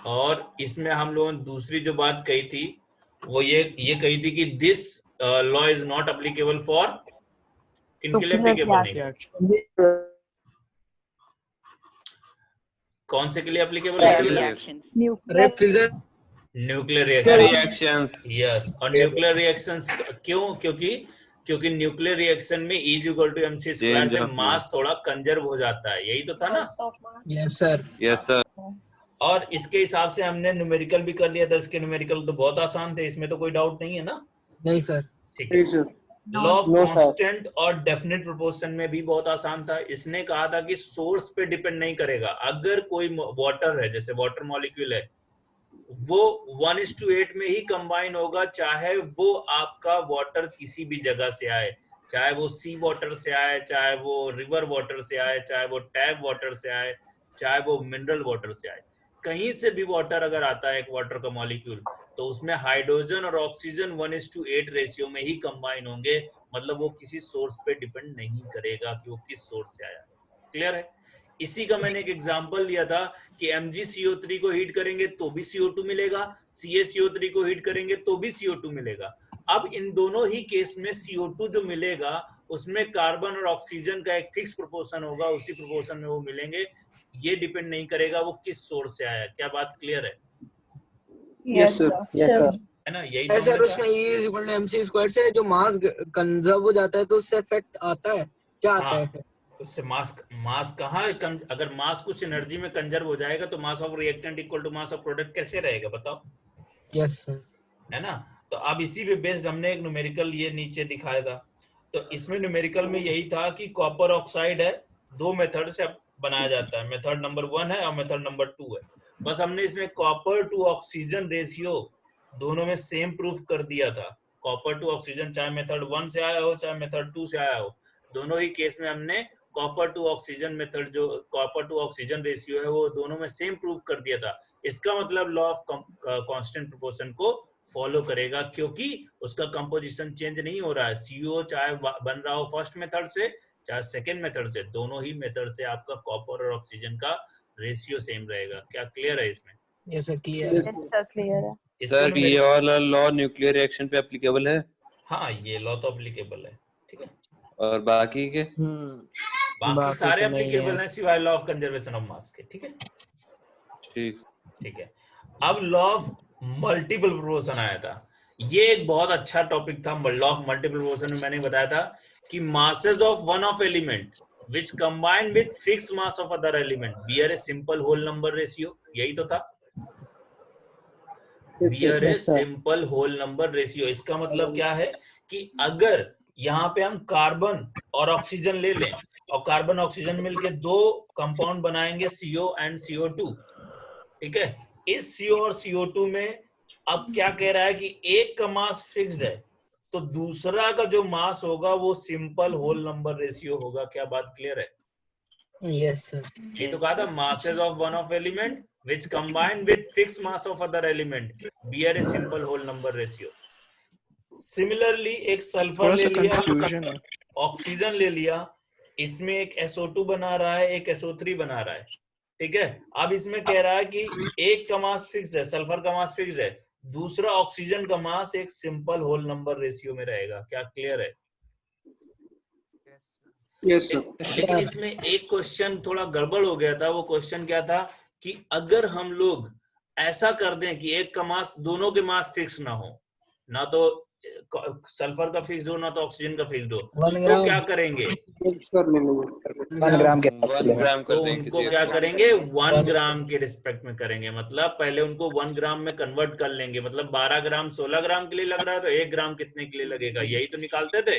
और इसमें हम लोगों ने दूसरी जो बात कही थी वो ये कही थी कि this law is not applicable for, किनके लिए एप्लीकेबल नहीं, कौन से के लिए एप्लीकेबल नहीं, न्यूक्लियर रिएक्शंस। यस, और न्यूक्लियर रिएक्शंस क्यों? क्योंकि न्यूक्लियर रिएक्शन में E = mc स्क्वायर से मास थोड़ा कंजर्व हो जाता है, यही तो था ना? Yes sir. Yes sir. और इसके हिसाब से हमने न्यूमेरिकल भी कर लिया था, इसके न्यूमेरिकल तो बहुत आसान थे, इसमें तो कोई डाउट नहीं है ना? नहीं सर। ठीक है। लॉ ऑफ कांस्टेंट और डेफिनेट प्रोपोर्शन में भी बहुत आसान था। इसने कहा था कि सोर्स पे डिपेंड नहीं करेगा। अगर कोई वाटर है, जैसे वाटर मॉलिक्यूल है, वो 1:8 में ही कंबाइन होगा, चाहे वो आपका वाटर किसी भी जगह से आए, चाहे वो सी वाटर से आए, चाहे वो रिवर वाटर से आए, चाहे वो टैप वाटर से आए, चाहे वो मिनरल वाटर से आए, कहीं से भी वाटर अगर आता है, एक वाटर का मॉलिक्यूल, तो उसमें हाइड्रोजन और ऑक्सीजन 1:8 रेशियो में ही कंबाइन होंगे। मतलब वो किसी सोर्स पे डिपेंड नहीं करेगा कि वो किस सोर्स से आया। क्लियर है? इसी का मैंने एक एग्जांपल लिया था कि MgCO3 को हीट करेंगे तो भी CO2 मिलेगा, CaCO3 को हीट करेंगे तो भी CO2 मिलेगा। अब इन दोनों ही केस में CO2 जो मिलेगा उसमें कार्बन और ऑक्सीजन का एक फिक्स प्रोपोर्शन होगा, उसी प्रोपोर्शन में वो मिलेंगे। ये डिपेंड नहीं करेगा वो किस सोर्स से आया। क्या बात क्लियर है? Yes sir. है ना? यही तो सर हमने उसमें E = mc स्क्वायर से जो मास कंजर्व हो जाता है तो उससे इफेक्ट आता है, क्या आता है फिर? उससे मास कहाँ, अगर मास कुछ एनर्जी में कंजर्व हो जाएगा तो mass of reactant equal to mass of product कैसे रहेगा बताओ? Yes sir. है ना? तो अब इसी पे बेस्ड हमने एक न्यूमेरिकल ये नीचे दिखाया था। तो इसमें न्यूमेरिकल में यही था कि कॉपर ऑक्साइड है, दो मेथड से बनाया जाता है, मेथड नंबर 1 है और मेथड नंबर 2 है। बस हमने इसमें कॉपर टू ऑक्सीजन रेशियो दोनों में सेम प्रूफ कर दिया था। कॉपर टू ऑक्सीजन चाहे मेथड 1 से आया हो चाहे मेथड 2 से आया हो, दोनों ही केस में हमने कॉपर टू ऑक्सीजन मेथड, जो कॉपर टू ऑक्सीजन रेशियो है, वो दोनों में सेम प्रूफ कर दिया था। इसका मतलब लॉ ऑफ कांस्टेंट प्रोपोर्शन को फॉलो करेगा, क्योंकि उसका कंपोजिशन चेंज नहीं हो रहा है। CO चाहे बन रहा हो फर्स्ट मेथड से चाहे सेकेंड मेथड से, दोनों ही मेथड से आपका कॉपर और ऑक्सीजन का रेशियो सेम रहेगा। क्या क्लियर है इसमें? यस सर, क्लियर है। क्लियर है सर ये वाला लॉ न्यूक्लियर रिएक्शन पे एप्लीकेबल है? हाँ, ये लॉ तो एप्लीकेबल है। ठीक है, और बाकी के बाकी सारे एप्लीकेबल हैं सिवाय law of conservation of mass के। ठीक है, ठीक है। अब लॉ ऑफ मल्टीपल प्रोपोर्शन आया था। ये एक बहुत अच्छा टॉपिक था। लॉ ऑफ मल्टीपल प्रोपोर्शन में मैंने बताया था कि masses of one of element which combine with fixed mass of other element bear a simple whole number ratio। यही तो था, bear a simple whole number ratio। इसका मतलब क्या है कि अगर यहाँ पे हम कार्बन और ऑक्सीजन ले लें और कार्बन ऑक्सीजन मिलके दो कंपाउंड बनाएंगे CO एंड CO2। ठीक है, इस CO और CO2 में अब क्या कह रहा है कि एक का मास फिक्स्ड है तो दूसरा का जो मास होगा वो सिंपल होल नंबर रेशियो होगा। क्या बात क्लियर है? Yes sir. ये तो कहा था masses of one of element which combine with fixed mass of other element bear a simple whole number ratio। Similarly एक सल्फर ले लिया, ऑक्सीजन ले लिया, इसमें एक SO2 बना रहा है, एक SO3 बना रहा है। ठीक है, अब इसमें कह रहा है कि एक का मास फिक्स्ड है, सल्फर का मास फिक्स्ड है, दूसरा ऑक्सीजन का मास एक सिंपल होल नंबर रेशियो में रहेगा। क्या क्लियर है? Yes sir. लेकिन इसमें एक क्वेश्चन थोड़ा गड़बड़ हो गया था। वो क्वेश्चन क्या था कि अगर हम लोग ऐसा कर दें कि एक का मास, दोनों के मास फिक्स ना हो, ना तो सल्फर का फिक्स हो ना तो ऑक्सीजन का फिक्स हो, तो क्या करेंगे? 1 ग्राम के तो उनको क्या करेंगे? 1 ग्राम के रिस्पेक्ट में करेंगे। मतलब पहले उनको 1 ग्राम में कन्वर्ट कर लेंगे। मतलब 12 ग्राम 16 ग्राम के लिए लग रहा है तो 1 ग्राम कितने के लिए लगेगा, यही तो निकालते थे।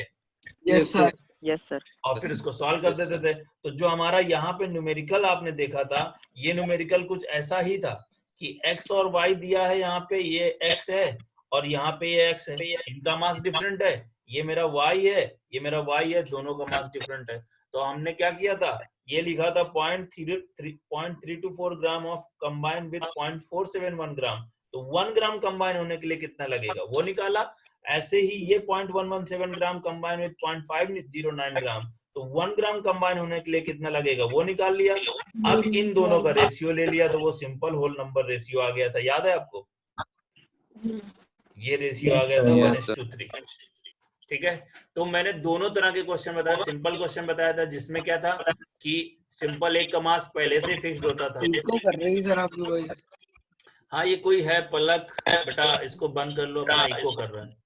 Yes sir. Yes sir. और फिर इसको सॉल्व कर देते थे। तो जो हमारा यहाँ पे न्यूमेरिकल आपने देखा था, ये न्यूमेरिकल कुछ ऐसा ही था कि x और y दिया है, यहाँ पे ये x है और यहाँ पे ये x है, इनका मास डिफरेंट है, ये मेरा y है, ये मेरा y है, दोनों का मास डिफरेंट है। तो हमने क्या किया था, ये लिखा था 0.324 ग्राम ऑफ कंबाइन विद 0.471 ग्राम। तो 1 ग्राम कंबाइन होने के लिए कितना लगेगा वो निकाला। ऐसे ही ये 0.117 ग्राम कंबाइन विद 0.509 ग्राम, तो 1 ग्राम कंबाइन होने के लिए कितना लगेगा वो निकाल लिया। अब इन दोनों का रेशियो ले लिया तो वो सिंपल होल नंबर रेशियो आ गया था, याद है आपको? ये रेशियो आ गया था 1:3। ठीक है, तो मैंने दोनों तरह के क्वेश्चन बताया। सिंपल क्वेश्चन बताया था जिसमें क्या था कि सिंपल एक का मास पहले से फिक्स्ड होता था। इको कर रही सर आपकी वॉइस। हाँ, ये कोई है पलक बेटा, इसको बंद कर लो, अपना इको कर रहा है।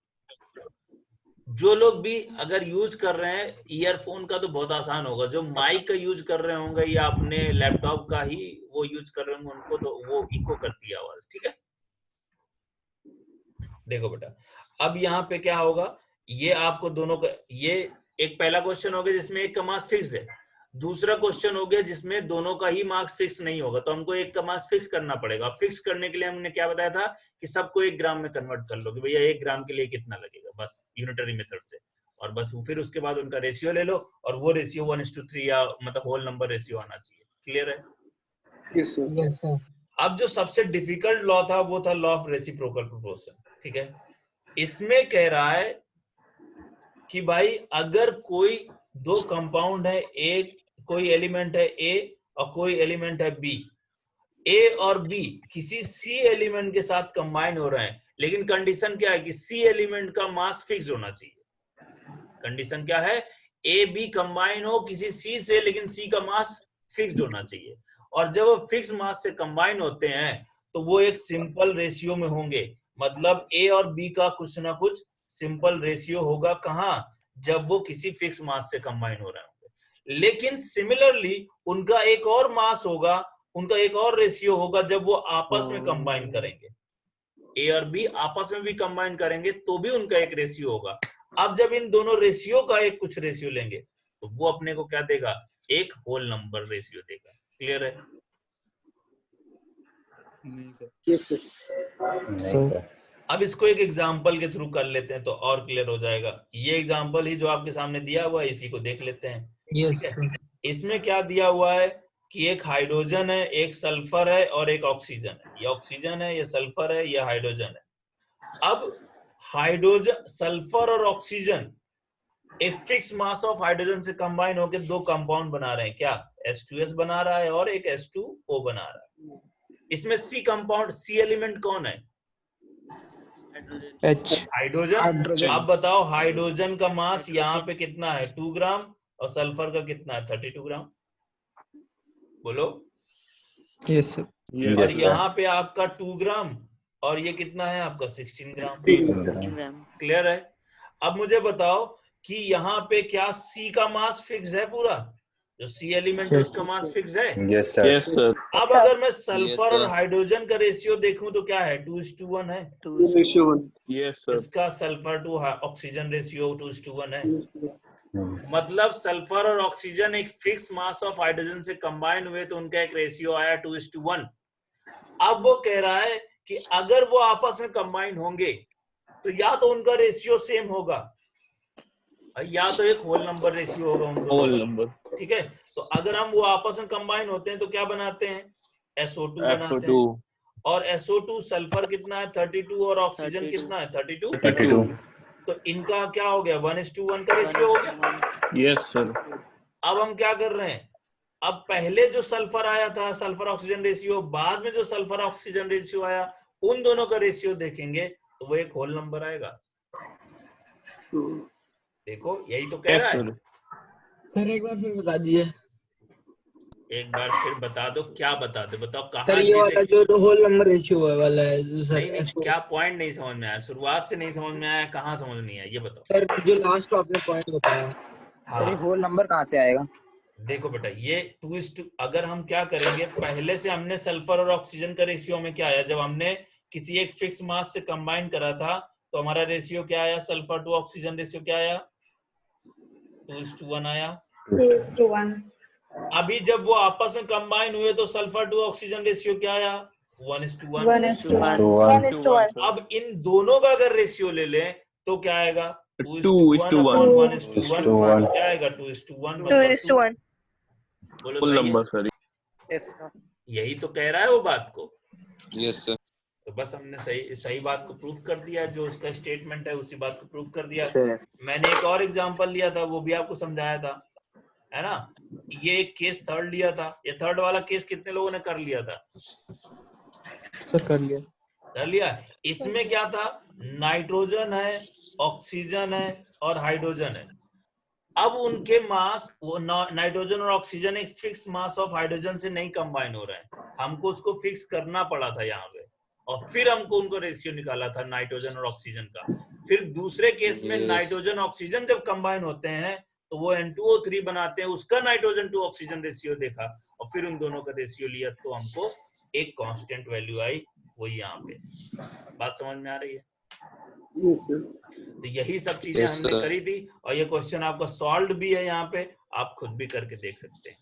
जो लोग भी अगर यूज कर रहे हैं ईयरफोन का तो बहुत आसान होगा, जो माइक का यूज कर रहे होंगे या अपने लैपटॉप का ही वो यूज कर रहे होंगे उनको तो वो इको करती है आवाज। ठीक है, देखो बेटा, अब यहाँ पे क्या होगा, ये आपको दोनों का, ये एक पहला क्वेश्चन हो गया जिसमें एक का मास फिक्स है। दूसरा क्वेश्चन हो गया जिसमें दोनों का ही मार्क्स फिक्स नहीं होगा, तो हमको एक का मास फिक्स करना पड़ेगा। फिक्स करने के लिए हमने क्या बताया था कि सबको 1 ग्राम में कन्वर्ट कर लो कि भैया 1 ग्राम के लिए कितना लगेगा, बस यूनिटरी मेथड से। और बस फिर उसके बाद उनका रेशियो ले लो और वो रेशियो 1:3 या मतलब होल नंबर रेशियो आना चाहिए। क्लियर है? Yes sir. अब जो सबसे डिफिकल्ट लॉ था वो था लॉ ऑफ रेसिप्रोकल प्रोपोर्शन। ठीक है, इसमें कह रहा है कि भाई अगर कोई दो कंपाउंड है, एक कोई एलिमेंट है ए और कोई एलिमेंट है बी, ए और बी किसी सी एलिमेंट के साथ कंबाइन हो रहे हैं, लेकिन कंडीशन क्या है कि सी एलिमेंट का मास फिक्स होना चाहिए। कंडीशन क्या है? ए बी कंबाइन हो किसी सी से, लेकिन सी का मास फिक्स्ड होना चाहिए। और जब वो फिक्स मास से कंबाइन होते हैं तो वो एक सिंपल रेशियो में होंगे, मतलब ए और बी का कुछ ना कुछ सिंपल रेशियो होगा। कहां? जब वो किसी फिक्स मास से कंबाइन हो रहे होंगे। लेकिन सिमिलरली उनका एक और मास होगा, उनका एक और रेशियो होगा जब वो आपस में कंबाइन करेंगे। ए और बी आपस में भी कंबाइन करेंगे तो भी उनका एक रेशियो होगा। अब जब इन दोनों रेशियो का एक कुछ रेशियो लेंगे तो वो अपने को क्या देगा? एक होल नंबर रेशियो देगा। क्लियर है? Yes sir. अब इसको एक एग्जांपल के थ्रू कर लेते हैं तो और क्लियर हो जाएगा। ये एग्जांपल ही जो आपके सामने दिया हुआ है इसी को देख लेते हैं। यस ठीक है, इसमें क्या दिया हुआ है कि एक हाइड्रोजन है, एक सल्फर है और एक ऑक्सीजन है। ये ऑक्सीजन है, ये सल्फर है, ये हाइड्रोजन है। अब हाइड्रोजन, सल्फर और ऑक्सीजन एक फिक्स मास ऑफ हाइड्रोजन से कंबाइन होकर दो कंपाउंड बना रहे हैं। क्या? H2S बना रहा है और एक H2O बना रहा है। इसमें सी कंपाउंड, सी एलिमेंट कौन है? हाइड्रोजन। अब बताओ हाइड्रोजन का मास यहाँ पे कितना है? 2 ग्राम और सल्फर का कितना है? 32 ग्राम। बोलो। Yes sir. और यहाँ पे आपका 2 ग्राम और ये कितना है आपका? 16 ग्राम। क्लियर है? अब मुझे बताओ कि यहाँ पे क्या सी का मास फिक्स है पूरा? जो सी एलिमेंट है उसका मास फिक्स है? Yes sir. अब अगर मैं सल्फर और हाइड्रोजन का रेशियो देखूं तो क्या है? 2:1 है। रेशियो 1। Yes sir. इसका सल्फर टू ऑक्सीजन रेशियो 2:1 है। मतलब सल्फर और ऑक्सीजन एक फिक्स मास ऑफ हाइड्रोजन से कंबाइन हुए तो उनका एक रेशियो आया 2:1। अब वो कह रहा है कि अगर वो आपस में कंबाइन होंगे तो या तो उनका रेशियो सेम होगा या तो एक होल नंबर रेशियो होगा उन दोनों का। ठीक है, तो अगर हम वो आपस में कंबाइन होते हैं तो क्या बनाते हैं? SO2 बनाते हैं। और SO2 सल्फर कितना है? 32 और ऑक्सीजन कितना है? 32। तो इनका क्या हो गया? 1:1 का रेशियो हो गया। Yes sir. अब हम क्या कर रहे हैं? अब पहले जो सल्फर आया था, सल्फर ऑक्सीजन रेशियो, बाद में जो सल्फर ऑक्सीजन रेशियो आया, उन दोनों का रेशियो देखेंगे तो वो एक होल नंबर आएगा। देखो यही तो कह रहा है। सर एक बार फिर बता दीजिए। एक बार फिर बता दो। क्या बता दो? बताओ कहाँ? सर ये वाला जो होल नंबर रेशियो वाला है सर। नहीं, क्या पॉइंट नहीं समझ में आया? शुरुआत से नहीं समझ में आया? कहाँ समझ नहीं आया ये बताओ। सर जो लास्ट आपने पॉइंट बताया। हाँ, होल नंबर कहाँ से आएगा? देखो बेटा, ये 2:2 अगर हम क्या करेंगे, पहले से हमने सल्फर और ऑक्सीजन का रेशियो में क्या आया? जब हमने किसी एक फिक्स मास से कंबाइन करा था तो हमारा रेशियो क्या आया? सल्फर टू ऑक्सीजन रेशियो क्या आया? 2:1 आया। 2:1। अभी जब वो आपस में कंबाइन हुए तो सल्फर टू ऑक्सीजन रेशियो क्या आया? 1:1। 1:1। अब इन दोनों का अगर रेशियो ले लें तो क्या आएगा? 2:1। 1:1 क्या आएगा? 2:1। 2:1। बोलो फुल सही है? Number sir. Yes sir. यही तो कह रहा है वो बात को। Yes sir. तो बस हमने सही बात को प्रूफ कर दिया। जो उसका स्टेटमेंट है उसी बात को प्रूफ कर दिया। मैंने एक और एग्जांपल लिया था, वो भी आपको समझाया था। है ना। ये एक केस थर्ड लिया था, ये थर्ड वाला केस कितने लोगों ने कर लिया था? सर कर लिया। कर लिया। इसमें क्या था, नाइट्रोजन है, ऑक्सीजन है और हाइड्रोजन है। अब उनके मास, वो नाइट्रोजन और ऑक्सीजन एक फिक्स मास ऑफ हाइड्रोजन से नहीं कंबाइन हो रहे हैं, हमको उसको फिक्स करना पड़ा था यहाँ पे, और फिर हमको उनको रेशियो निकाला था नाइट्रोजन और ऑक्सीजन का। फिर दूसरे केस में नाइट्रोजन ऑक्सीजन जब कंबाइन होते हैं तो वो N2O3 बनाते हैं, उसका नाइट्रोजन टू ऑक्सीजन रेशियो देखा और फिर उन दोनों का रेशियो लिया, तो हमको एक कांस्टेंट वैल्यू आई, वही यहाँ पे। बात समझ में आ रही है? तो यही सब चीजें Yes, हमने sir. करी थी, और ये क्वेश्चन आपका सॉल्व भी है यहाँ पे, आप खुद भी करके देख सकते हैं।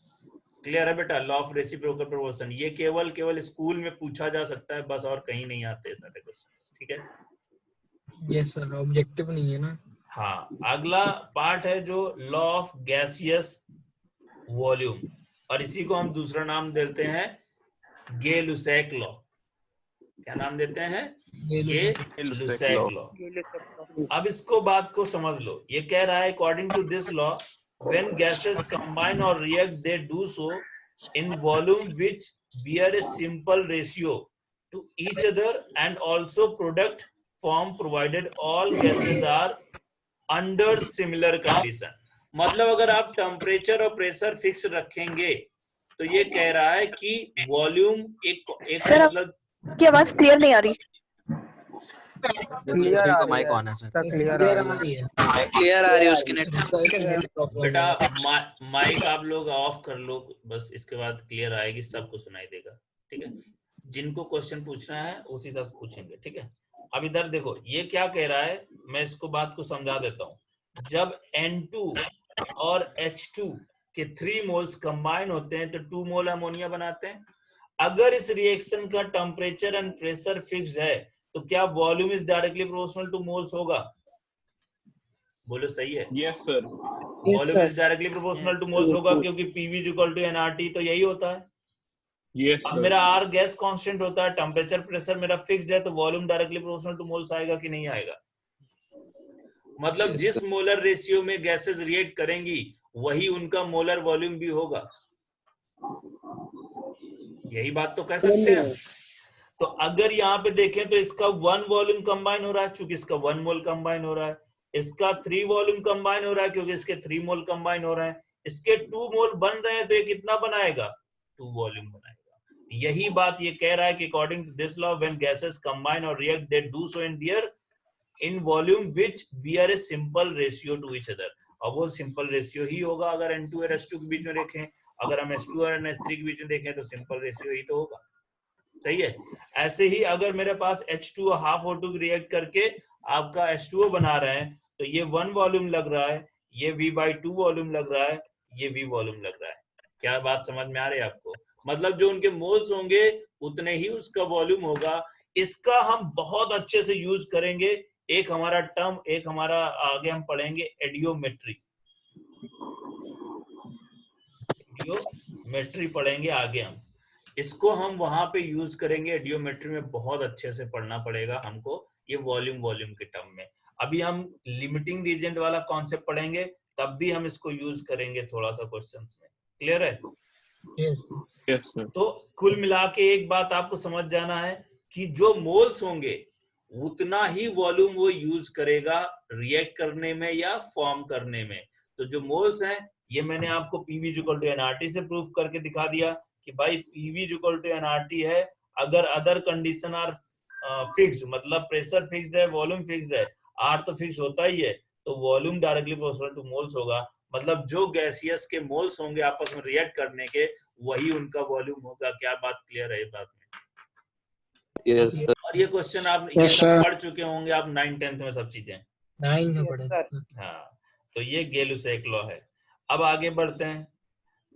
क्लियर है बेटा? लॉ ऑफ रेसिप्रोकल प्रोपोर्शन ये केवल स्कूल में पूछा जा सकता है, बस, और कहीं नहीं आते सारे क्वेश्चन। ठीक है? यस सर, ऑब्जेक्टिव नहीं है ना। हाँ, अगला पार्ट है जो लॉ ऑफ गैसियस वॉल्यूम, और इसी को हम दूसरा नाम देते हैं गे-लुसैक लॉ। क्या नाम देते हैं? गे-लुसैक लॉ। अब इसको बात को समझ लो, ये कह रहा है according to this law when gases combine or react they do so in volume which bear a simple ratio to each other and also product form provided all gases are under similar condition। मतलब अगर आप temperature और pressure fix रखेंगे तो ये कह रहा है कि वॉल्यूम एक सर, मतलब आपकी आवाज क्लियर नहीं आ रही। क्लियर आ रही माइक है ऑन है सर। क्लियर क्लियर आ आ रही रही है। क्लियर आ रही है उसकी नेट। बेटा माइक आप लोग ऑफ कर लो बस, इसके बाद क्लियर आएगी, सबको सुनाई देगा। ठीक है? जिनको क्वेश्चन पूछना है उसी हिसाब से पूछेंगे। ठीक है? अब इधर देखो ये क्या कह रहा है, मैं इसको बात को समझा देता हूँ। जब N2 और H2 के 3 मोल्स कंबाइन होते हैं तो 2 मोल अमोनिया बनाते हैं। अगर इस रिएक्शन का टेम्परेचर एंड प्रेशर फिक्स्ड है तो क्या volume is directly proportional two moles होगा? बोलो सही है? Yes sir. Volume is directly proportional two moles होगा क्योंकि PV इक्वल टू nRT, तो यही होता है। यस अब सर। मेरा R गैस कांस्टेंट होता है, टेम्परेचर प्रेशर मेरा फिक्स्ड है, तो volume directly proportional two moles आएगा कि नहीं आएगा? मतलब Yes, जिस मोलर रेशियो में गैसेस रिएक्ट करेंगी वही उनका मोलर वॉल्यूम भी होगा। यही बात तो कह सकते हैं। तो अगर यहाँ पे देखें तो इसका 1 वॉल्यूम कंबाइन हो रहा है क्योंकि इसका 1 मोल कंबाइन हो रहा है, इसका 3 वॉल्यूम कंबाइन हो रहा है क्योंकि इसके 3 मोल कंबाइन हो रहे हैं, इसके 2 मोल बन रहे हैं तो ये कितना बनाएगा? 2 वॉल्यूम बनाएगा। यही बात ये कह रहा है कि according to this law when gases combine और react they do so in their in volume which bear a simple ratio to each other. और वो सिंपल रेशियो ही होगा अगर N2 और H2 के बीच में देखें, अगर हम H2 और NH3 के बीच में देखें तो सिंपल रेशियो ही तो होगा। सही है? ऐसे ही अगर मेरे पास H2 और हाफ O2 रिएक्ट करके आपका H2O बना रहे हैं तो ये 1 वॉल्यूम लग रहा है, ये V/2 वॉल्यूम लग रहा है, ये V वॉल्यूम लग रहा है। क्या बात समझ में आ रही है आपको? मतलब जो उनके मोल्स होंगे उतने ही उसका वॉल्यूम होगा। इसका हम बहुत अच्छे से यूज करेंगे, एक हमारा टर्म, एक हमारा आगे हम पढ़ेंगे एडियोमेट्री। एडियोमेट्री पढ़ेंगे आगे हम, इसको हम वहां पे यूज करेंगे। एडियोमेट्री में बहुत अच्छे से पढ़ना पड़ेगा हमको ये वॉल्यूम के टर्म में। अभी हम लिमिटिंग रीजेंट वाला कॉन्सेप्ट पढ़ेंगे, तब भी हम इसको यूज करेंगे थोड़ा सा क्वेश्चंस में। क्लियर है? Yes sir. तो कुल मिला के एक बात आपको समझ जाना है कि जो मोल्स होंगे उतना ही वॉल्यूम वो यूज करेगा रिएक्ट करने में या फॉर्म करने में। तो जो मोल्स हैं ये मैंने आपको PV इक्वल टू nRT से प्रूफ करके दिखा दिया कि भाई PV इक्वल टू nRT है अगर अदर कंडीशन आर फिक्स्ड, मतलब प्रेशर फिक्स्ड है, वॉल्यूम फिक्स्ड है, R तो फिक्स होता ही है, तो volume directly proportional two moles होगा। मतलब जो गैसियस के मोल्स होंगे आपस में रिएक्ट करने के, वही उनका वॉल्यूम होगा। क्या बात क्लियर है इस बात में? Yes, sir. और ये क्वेश्चन आप ये सब पढ़ चुके होंगे आप 9th-10th में सब चीजें। 9 में पढ़े। हाँ, तो ये गे-लुसैक लॉ है। अब आगे बढ़ते हैं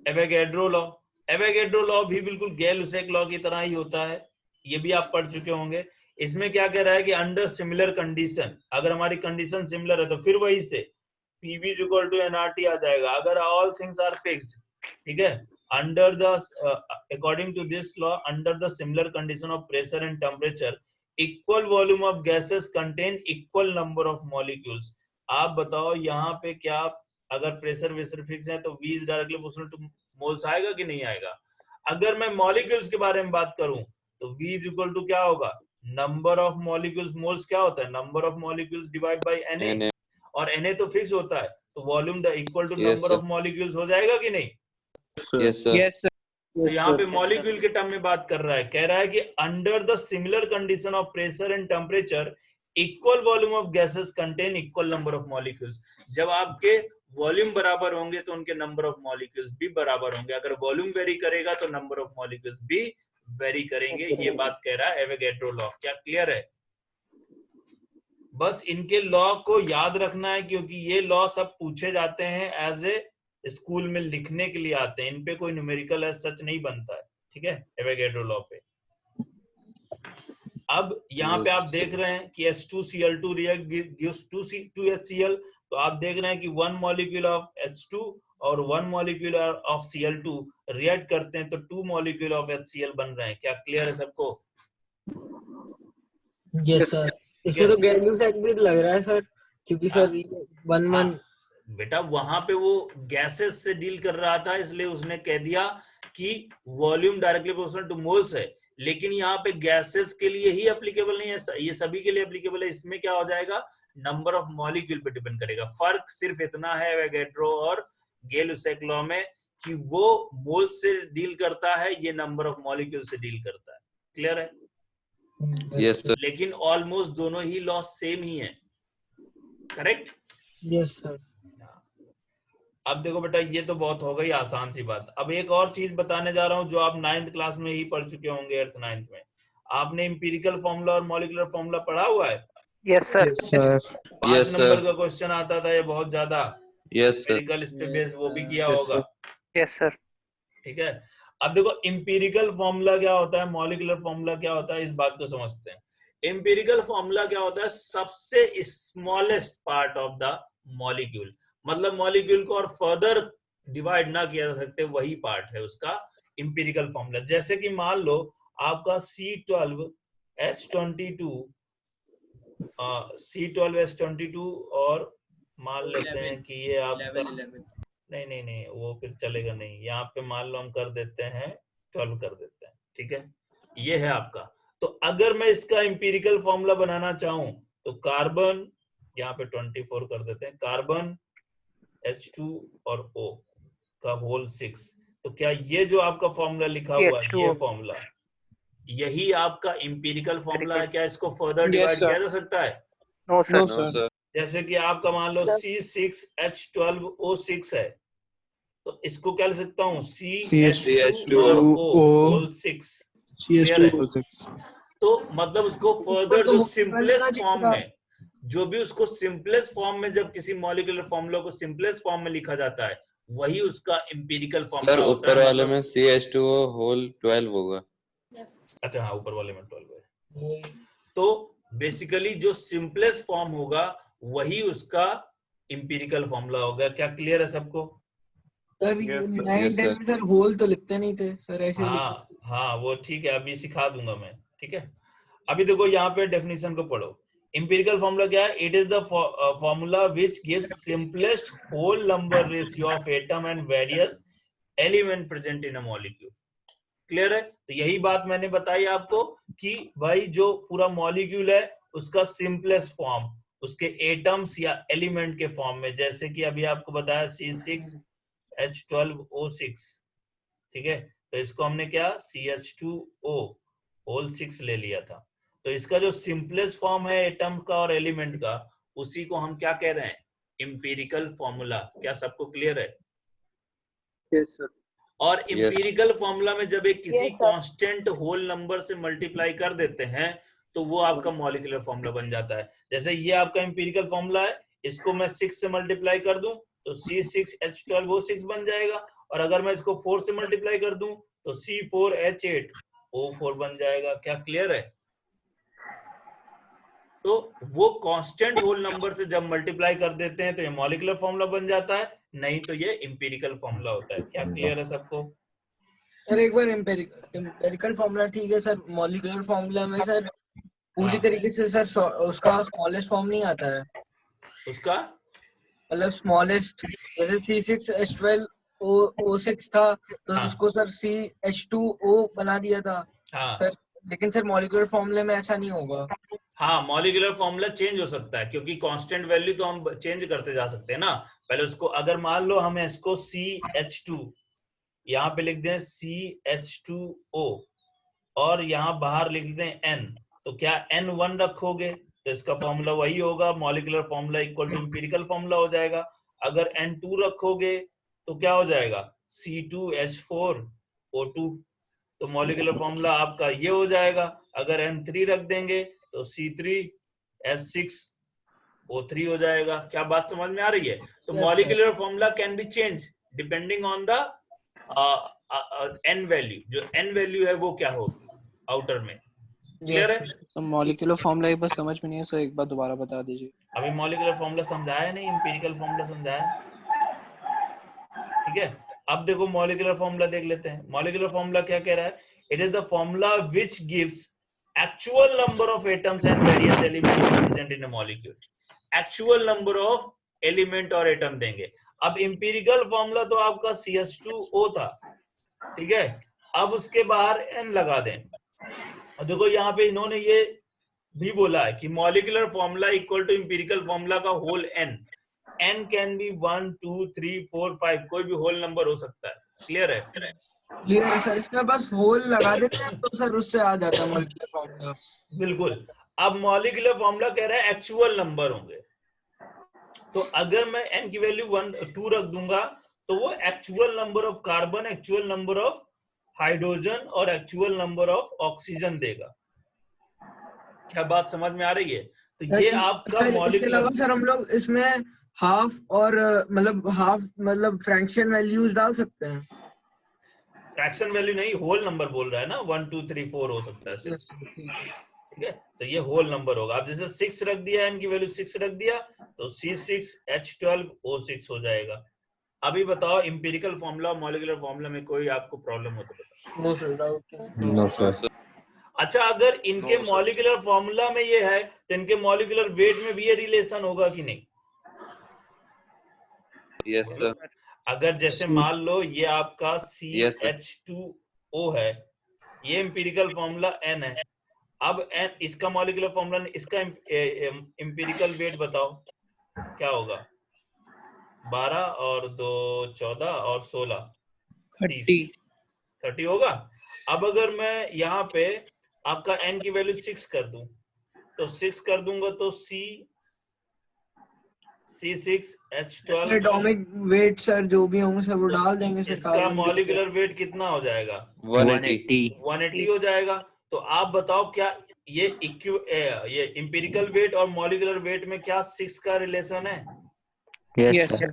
एवोगैड्रो लॉ। एवोगैड्रो लॉ भी बिल्कुल गे-लुसैक लॉ की तरह ही होता है, ये भी आप पढ़ चुके होंगे। इसमें क्या कह रहा है कि अंडर सिमिलर कंडीशन, अगर हमारी कंडीशन सिमिलर है तो फिर वही से PV इक्वल टू nRT आ जाएगा। अगर ऑल थिंग्स आर फिक्स्ड, ठीक है, under the according to this law, under the similar condition of pressure and temperature, equal volume of gases contain equal number of molecules। आप बताओ यहाँ पे क्या अगर प्रेशर वेसर फिक्स है तो V is directly proportional two moles आएगा कि नहीं आएगा? अगर मैं मॉलिक्यूल्स के बारे में बात करूं तो V इज इक्वल टू क्या होगा? नंबर ऑफ मॉलिक्यूल्स, मोल्स क्या होता है? Number of molecules divide by Na, और Na तो फिक्स होता है, तो volume equal to number of molecules हो जाएगा कि नहीं? Yes sir. Yes, sir. तो यहाँ पे मॉलिक्यूल के टर्म में बात कर रहा है, कह रहा है कि under the similar condition of pressure and temperature equal volume of gases contain equal number of molecules. जब आपके वॉल्यूम बराबर होंगे तो उनके नंबर ऑफ मॉलिक्यूल्स भी बराबर होंगे। अगर वॉल्यूम वेरी करेगा तो नंबर ऑफ मॉलिक्यूल्स भी वेरी करेंगे। ये बात कह रहा है एवोगैड्रो लॉ। क्या क्लियर है? बस इनके लॉ को याद रखना है, क्योंकि ये लॉ सब पूछे जाते हैं एज ए स्कूल में लिखने के लिए आते हैं। इन पे कोई न्यूमेरिकल है सच नहीं बनता है, ठीक है, एवोगैड्रो लॉ पे। अब यहाँ पे आप देख रहे हैं कि H2Cl2 रिएक्ट गिव्स 2HCl, तो आप देख रहे हैं कि 1 मॉलिक्यूल ऑफ H2 और 1 मॉलिक्यूल ऑफ Cl2 रिएक्ट करते हैं तो 2 मॉलिक्यूल ऑफ HCl बन रहे हैं। क्या क्लियर है सबको? Yes sir. इसमें तो गैलियस एक्सिड लग रहा है सर, क्योंकि सर 1 बेटा वहां पे वो गैसेस से डील कर रहा था, इसलिए उसने कह दिया कि volume directly proportional two moles है, लेकिन यहाँ पे गैसेस के लिए ही एप्लीकेबल नहीं है, ये सभी के लिए एप्लीकेबल है। इसमें क्या हो जाएगा? नंबर ऑफ मॉलिक्यूल पे डिपेंड करेगा। फर्क सिर्फ इतना है एवोगैड्रो और गै-लुसैक लॉ में कि वो मोल्स से डील करता है, ये नंबर ऑफ मॉलिक्यूल से डील करता है। क्लियर है? Yes sir. लेकिन ऑलमोस्ट दोनों ही लॉ सेम ही है। करेक्ट? Yes sir. अब देखो बेटा, ये तो बहुत हो गई आसान सी बात। अब एक और चीज बताने जा रहा हूं जो आप 9th क्लास में ही पढ़ चुके होंगे, 8th 9th में। आपने इंपीरिकल फॉर्मूला और मॉलिक्यूलर फॉर्मूला पढ़ा हुआ है? Yes, sir. 5 नंबर का क्वेश्चन आता था ये बहुत ज्यादा। Yes sir. इंपीरिकल इस पे बेस वो भी किया होगा। Yes, sir. ठीक है, अब देखो इंपीरिकल फॉर्मूला क्या होता है, मॉलिक्यूलर फॉर्मूला क्या होता है, इस बात को समझते हैं। इंपीरिकल फॉर्मूला क्या होता है? सबसे smallest part of the molecule, मतलब मॉलिक्यूल को और फर्दर डिवाइड ना किया जा सकते, वही पार्ट है उसका इंपीरिकल फॉर्मूला। जैसे कि मान लो आपका C12H22 और मान लेते हैं कि ये आपका नहीं वो फिर चलेगा नहीं। यहाँ पे मान लो हम कर देते हैं 12 कर देते हैं, ठीक है, ये है आपका। तो अगर मैं इसका इंपीरिकल फॉर्मूला बनाना चाहूं तो कार्बन यहाँ पे 24 कर देते हैं, कार्बन H2 और O का होल 6। तो क्या ये जो आपका फॉर्मूला लिखा हुआ है, ये फॉर्मूला, यही आपका इंपीरिकल फॉर्मूला है? क्या इसको फर्दर डिवाइड किया जा सकता है? No, sir. No, sir. जैसे कि आपका मान लो C6H12O6 है, तो इसको क्या लिख सकता हूँ? CH2O6। तो मतलब उसको फर्दर जो सिंपलेस्ट फॉर्म में, जो भी उसको सिंपलेस्ट फॉर्म में, जब किसी मॉलिक्यूलर फॉर्मूला को सिंपलेस्ट फॉर्म में लिखा जाता है, वही उसका इंपीरिकल फॉर्मूला होता है। ऊपर वाले में CH2O होल 12 होगा। अच्छा हाँ, ऊपर वाले में 12 है। तो बेसिकली जो सिंपलेस्ट फॉर्म होगा वही उसका इंपीरिकल फॉर्मूला होगा। क्या क्लियर है सबको? सर 9 में सर होल तो लिखते नहीं थे सर, ऐसे हाँ वो ठीक है, अभी सिखा दूंगा मैं, ठीक है। अभी देखो यहाँ पे डेफिनेशन को पढ़ो। इंपीरिकल फॉर्मूला क्या है? It is the formula which gives simplest whole number ratio of atom and various element present in a molecule. Clear है? तो यही बात मैंने बताई आपको कि भाई जो पूरा मॉलिक्यूल है उसका सिंपलेस्ट फॉर्म उसके एटम्स या एलिमेंट के फॉर्म में, जैसे कि अभी आपको बताया C6H12O6, ठीक है, तो इसको हमने क्या CH2O होल 6 ले लिया था। तो इसका जो सिंपलेस्ट फॉर्म है एटम का और एलिमेंट का, उसी को हम क्या कह रहे हैं? Empirical formula. क्या सबको क्लियर है? Yes, sir. और इंपीरिकल फॉर्मूला में जब एक किसी कांस्टेंट होल नंबर से मल्टीप्लाई कर देते हैं तो वो आपका मॉलिक्यूलर फॉर्मूला बन जाता है। जैसे ये आपका इंपीरिकल फॉर्मूला है, इसको मैं 6 से मल्टीप्लाई कर दूं तो C6H12O6 बन जाएगा, और अगर मैं इसको 4 से मल्टीप्लाई कर दूं तो C4H8O4 बन जाएगा। क्या क्लियर है? तो वो कांस्टेंट होल नंबर से जब मल्टीप्लाई कर देते हैं तो ये मॉलिक्यूलर फॉर्मूला बन जाता है, नहीं तो ये इंपीरिकल फॉर्मूला होता है। क्या क्लियर है सबको? सर एक बार इंपेरिकल फॉर्मूला ठीक है सर, मॉलिक्यूलर फॉर्मूला में सर पूरी तरीके से सर उसका स्मॉलेस्ट फॉर्म नहीं आता है। उसका मतलब स्मॉलेस्ट जैसे C6H12O6 था तो हाँ। उसको सर CH2O बना दिया था हाँ सर, लेकिन सर मॉलिक्यूलर फॉर्मूले में ऐसा नहीं होगा। हाँ, मॉलिक्यूलर फॉर्मूला चेंज हो सकता है क्योंकि कांस्टेंट वैल्यू तो हम चेंज करते जा सकते हैं ना। पहले उसको अगर मान लो हम इसको CH2 यहाँ पे लिख दें CH2O और यहाँ बाहर लिख दें N, तो क्या N1 रखोगे तो इसका फॉर्मूला वही होगा, molecular formula equal to empirical formula हो जाएगा। अगर N2 रखोगे तो क्या हो जाएगा C2H4O2, तो मॉलिक्यूलर फॉर्मूला आपका ये हो जाएगा। अगर N3 रख देंगे तो C3H6O3 हो जाएगा। क्या बात समझ में आ रही है? तो Yes, molecular formula can be change depending on the N value, जो N वैल्यू है वो क्या होगी आउटर में। क्लियर है? तो मॉलिक्यूलर फॉर्मूला एक बार समझ में नहीं है सर, एक बार दोबारा बता दीजिए। अभी मॉलिक्यूलर फॉर्मूला समझाया नहीं, एम्पिरिकल फॉर्मूला समझाया। ठीक है, अब देखो मॉलिक्यूलर फॉर्मूला देख लेते हैं। मॉलिक्यूलर फॉर्मूला क्या कह रहा है? It is the formula which gives actual number of atoms and various elements present in a molecule. Actual number of element और एटम देंगे। अब एम्पिरिकल फॉर्मूला तो आपका CH2O था, ठीक है, अब उसके बाहर N लगा दें। और देखो यहाँ पे इन्होंने ये भी बोला है कि molecular formula equal to empirical formula का होल N कैन बी 1 2 3 4 5, कोई भी होल नंबर हो सकता है। क्लियर है? क्लियर है सर, इसमें बस होल लगा देते हैं तो सर उससे आ जाता है मॉलिक्यूलर फॉर्मूला। बिल्कुल। अब मॉलिक्यूलर फॉर्मूला कह रहा है एक्चुअल नंबर होंगे, तो अगर मैं N की वैल्यू 1 2 रख दूंगा तो वो actual number of carbon, actual number of hydrogen और एक्चुअल नंबर ऑफ ऑक्सीजन देगा। क्या बात समझ में आ रही है? तो ये आपका इसके अलावा मॉलिक्यूलर, सर हम लोग इसमें हाफ और मतलब फ्रैक्शन वैल्यूज डाल सकते हैं। फ्रैक्शन वैल्यू नहीं, होल नंबर बोल रहा है ना, 1 2 3 4 हो सकता है सिर्फ। Yes, sir, ठीक है। ठीक है, तो ये होल नंबर होगा। आप जैसे 6 रख दिया, N की वैल्यू 6 रख दिया तो C6H12O6 हो जाएगा। अभी बताओ इंपिरिकल फॉर्मूला मॉलिक्यूलर फॉर्मूला में कोई आपको प्रॉब्लम हो तो बताओ। No sir, doubt no sir. अच्छा, अगर इनके मॉलिक्यूलर फॉर्मूला में ये है तो इनके मॉलिक्यूलर वेट में भी ये रिलेशन होगा कि नहीं? Yes sir. अगर जैसे मान लो ये आपका CH2O है, ये एम्पिरिकल फॉर्मूला N है, अब N इसका मॉलिक्यूलर फॉर्मूला, इसका एम्पिरिकल वेट बताओ क्या होगा? 12 और 2 14 और 16 30 होगा। अब अगर मैं यहाँ पे आपका N की वैल्यू 6 कर दूं तो 6 कर दूंगा तो C6H12, एटॉमिक वेट सर जो भी होंगे सर वो डाल देंगे सर। इसका मॉलिक्यूलर वेट कितना हो जाएगा? 180 हो जाएगा। तो आप बताओ क्या ये ये इंपिरिकल वेट और मॉलिक्यूलर वेट में क्या 6 का रिलेशन है? Yes sir.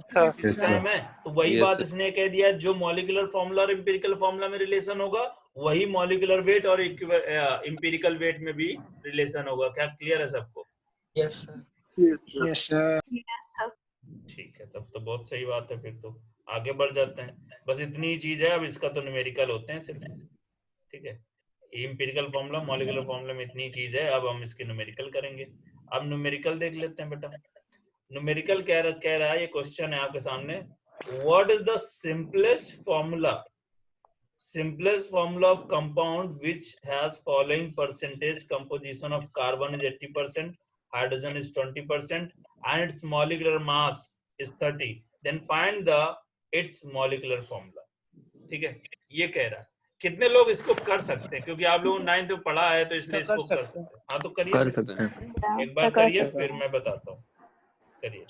टाइम है, तो वही बात इसने कह दिया, जो मॉलिक्यूलर फॉर्मूला और इंपिरिकल फॉर्मूला में रिलेशन होगा वही मॉलिक्यूलर वेट और इंपिरिकल वेट में भी रिलेशन होगा। क्या क्लियर है सबको? Yes sir. Yes sir. ठीक है, तब तो बहुत सही बात है। फिर तो आगे बढ़ जाते हैं। बस इतनी ही चीज है, अब इसका तो न्यूमेरिकल होते हैं सिर्फ। ठीक है, इंपिरिकल फॉर्मूला मॉलिक्यूलर फॉर्मूला में इतनी चीज है, अब हम इसके न्यूमेरिकल करेंगे। अब न्यूमेरिकल देख लेते हैं बेटा। न्यूमेरिकल कह रहा है, ये क्वेश्चन है आपके सामने, what is the simplest formula of compound which has following percentage composition of carbon is 80%, hydrogen is 20% and its molecular mass is 30, then find the its molecular formula। ठीक है, ये कह रहा है। कितने लोग इसको कर सकते हैं? क्योंकि आप लोगों 9th में पढ़ा है तो इसलिए इसको कर सकते हैं। हाँ तो करिए, कर सकते हैं। एक बार करिए फिर मैं बताता हूँ। करिए।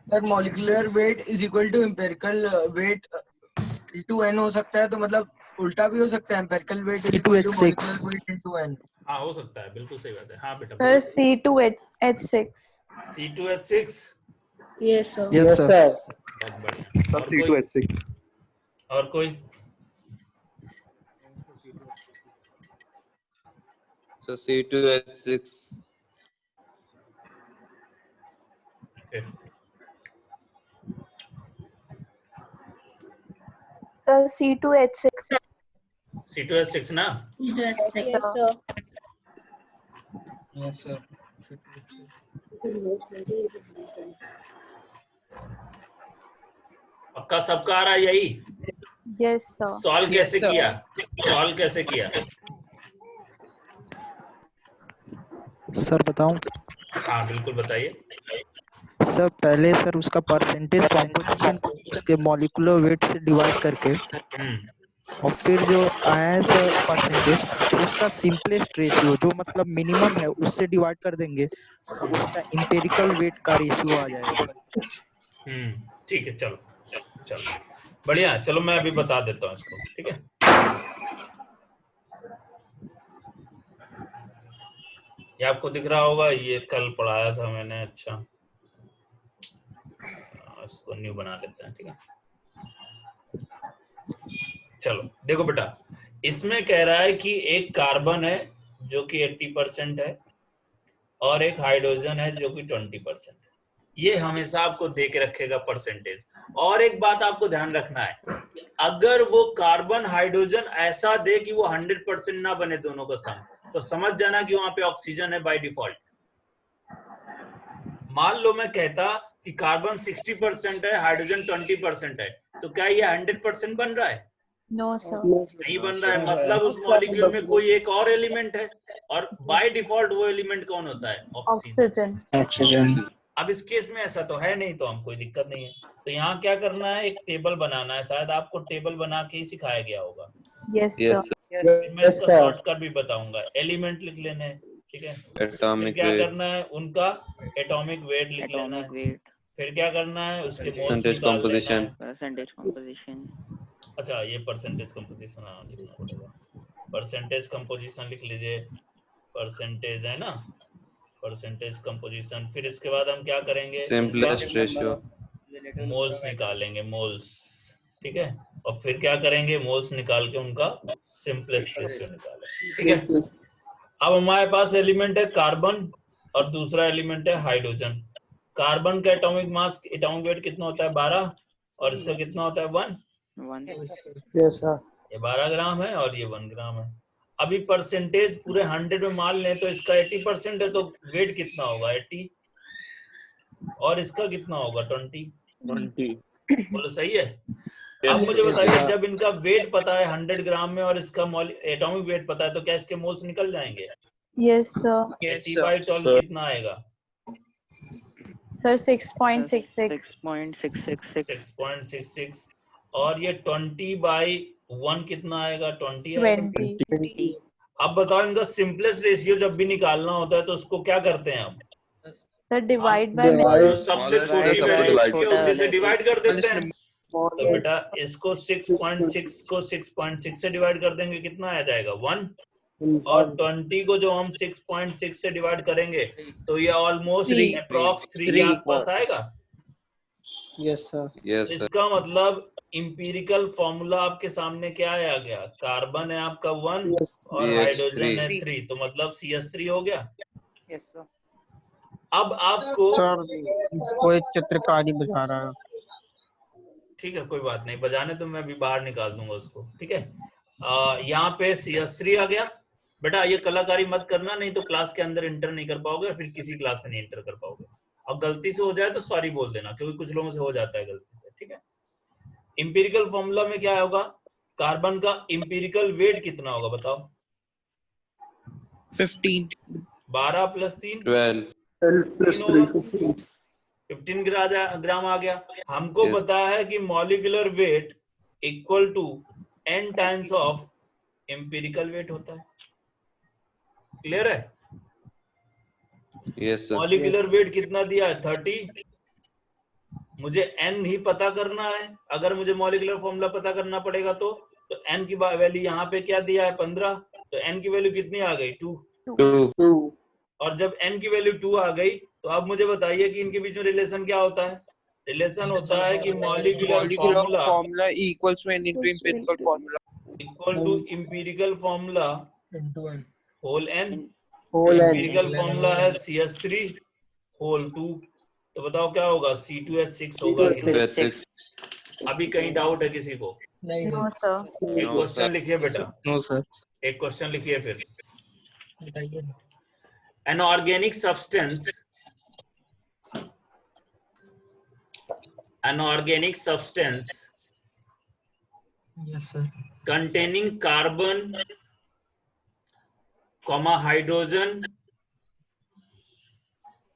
Sir molecular weight is equal to empirical weight into N हो सकता है, तो मतलब उल्टा भी हो सकता है, empirical weight is equal to molecular weight into N। हाँ हो सकता है, बिल्कुल सही बात है। हाँ बेटा। Sir C2H6। C2H6। Yes sir. Yes sir. बहुत बढ़िया। और C2H6। और कोई? So C2H6। Sir C2H6। C2H6 ना? Yes sir. पक्का सबका आ रहा है यही? Yes, sir. सॉल्व कैसे sir. किया? सॉल्व कैसे किया? सर बताऊं? हाँ बिल्कुल बताइए। सर पहले सर उसका परसेंटेज कॉम्पोजिशन उसके मॉलिक्यूलर वेट से डिवाइड करके और फिर जो आया है सर परसेंटेज उसका सिंपलेस्ट रेशियो जो मतलब मिनिमम है उससे डिवाइड कर देंगे तो उसका इंपेरिकल वेट का रेशियो आ जाएगा। ठीक है, चलो चलो बढ़िया। चलो मैं अभी बता देता हूँ इसको, ठीक है। ये आपको दिख रहा होगा, ये कल पढ़ाया था मैंने। अच्छा इसको न्यू बना लेते हैं, ठीक है। चलो देखो बेटा, इसमें कह रहा है कि एक कार्बन है जो कि 80% है और एक हाइड्रोजन है जो कि 20% है। ये हमेशा आपको दे के रखेगा परसेंटेज। और एक बात आपको ध्यान रखना है, अगर वो कार्बन हाइड्रोजन ऐसा दे कि वो 100% ना बने दोनों का सम, तो समझ जाना कि वहां पे ऑक्सीजन है बाय डिफॉल्ट। मान लो मैं कहता कि कार्बन 60% है, हाइड्रोजन 20% है, तो क्या ये 100% बन रहा है? No, sir. नहीं बन रहा है। मतलब उस मॉलिक्यूल में कोई एक और एलिमेंट है, और बाय डिफॉल्ट वो एलिमेंट कौन होता है? ऑक्सीजन। Oxygen. अब इस केस में ऐसा तो है नहीं, तो हम कोई दिक्कत नहीं है। तो यहाँ क्या करना है, एक टेबल बनाना है। शायद आपको टेबल बना के ही सिखाया गया होगा। Yes, Yes, sir. मैं इसका शॉर्टकट भी बताऊंगा। एलिमेंट लिख लेने हैं, ठीक है। फिर atomic क्या weight, करना है, उनका एटॉमिक वेट लिख लेना है। फिर क्या करना है, उसके मोल्स percentage निकाल लेना composition, है। Percentage composition. अच्छा ये परसेंटेज कंपोजिशन लिखना पड़ेगा। परसेंटेज कंपोजिशन लिख लीजिए, परसेंटेज है ना, परसेंटेज कंपोजिशन। फिर इसके बाद हम क्या करेंगे, simplest ratio, मोल्स निकालेंगे, मोल्स, ठीक है। और फिर क्या करेंगे, मोल्स निकाल के उनका सिंपलेस्ट रेशियो निकालेंगे, ठीक है। अब हमारे पास एलिमेंट है कार्बन और दूसरा एलिमेंट है हाइड्रोजन। कार्बन का एटॉमिक मास, एटॉमिक वेट कितना होता है? 12, और इसका कितना होता है? 1। Yes sir. ये 12 ग्राम है और ये 1 ग्राम है। अभी परसेंटेज पूरे 100 में मान लें तो इसका 80% है, तो वेट कितना होगा? 80। और इसका कितना होगा? 20। 20. बोलो सही है। अब मुझे बताइए, जब इनका वेट पता है 100 ग्राम में और इसका एटॉमिक वेट पता है, तो क्या इसके मोल्स निकल जाएंगे? Yes, sir. 80/12 कितना आएगा? Sir, 6.66. 6.66। और ये 20/1 कितना आएगा? 20 आएगा। 20. अब बताओ, इनका सिंपलेस्ट रेशियो जब भी निकालना होता है तो उसको क्या करते हैं हम? Sir, divide by जो mole. सबसे Smallest छोटी सबको वैल्यू divide है उसी से डिवाइड कर देते हैं। तो Yes. बेटा इसको 6.6 को 6.6 से डिवाइड कर देंगे, कितना आ जाएगा? 1। और 20 को जो हम 6.6 से डिवाइड करेंगे तो ये ऑलमोस्ट अप्रॉक्स 3 के आसपास आएगा। Yes sir. yes sir, इसका मतलब इंपीरिकल फॉर्मूला आपके सामने क्या है आ गया? कार्बन है आपका 1 और CH3. हाइड्रोजन है 3, तो मतलब CH3 हो गया। Yes sir. अब आपको सर कोई चित्रकारी बता रहा है। ठीक है, कोई बात नहीं, बजाने तो मैं अभी बाहर निकाल दूंगा उसको, ठीक है। यहाँ पे CH3 आ गया। बेटा ये कलाकारी मत करना, नहीं तो क्लास के अंदर इंटर नहीं कर पाओगे और फिर किसी क्लास में नहीं इंटर कर पाओगे। और गलती से हो जाए तो सॉरी बोल देना, क्योंकि कुछ लोगों से हो जाता है गलती से, ठीक है। इंपीरिकल फॉर्मूला में क्या होगा? कार्बन का इंपीरिकल वेट कितना होगा बताओ? 15 12 + 3 12, 15 ग्राम आ गया। हमको Yes. पता है कि molecular weight equal to n times of empirical weight होता है। क्लियर है? yes sir, मॉलिक्यूलर वेट कितना दिया है? 30। मुझे n ही पता करना है। अगर मुझे मॉलिक्यूलर फॉर्मूला पता करना पड़ेगा तो n की वैल्यू यहाँ पे क्या दिया है? 15। तो n की वैल्यू कितनी आ गई? 2। 2, और जब n की वैल्यू 2 आ गई तो अब मुझे बताइए कि इनके बीच में रिलेशन क्या होता है? रिलेशन होता है कि molecular formula equals to n into empirical formula equal to empirical formula whole n। Whole n. Empirical formula है CH3 होल 2। तो बताओ क्या होगा? C2H6 होगा कि नहीं? 6, अभी कहीं डाउट है किसी को? No, sir. एक क्वेश्चन लिखिए बेटा, नो सर। एक क्वेश्चन लिखिए फिर। an organic substance Yes, sir. containing carbon, hydrogen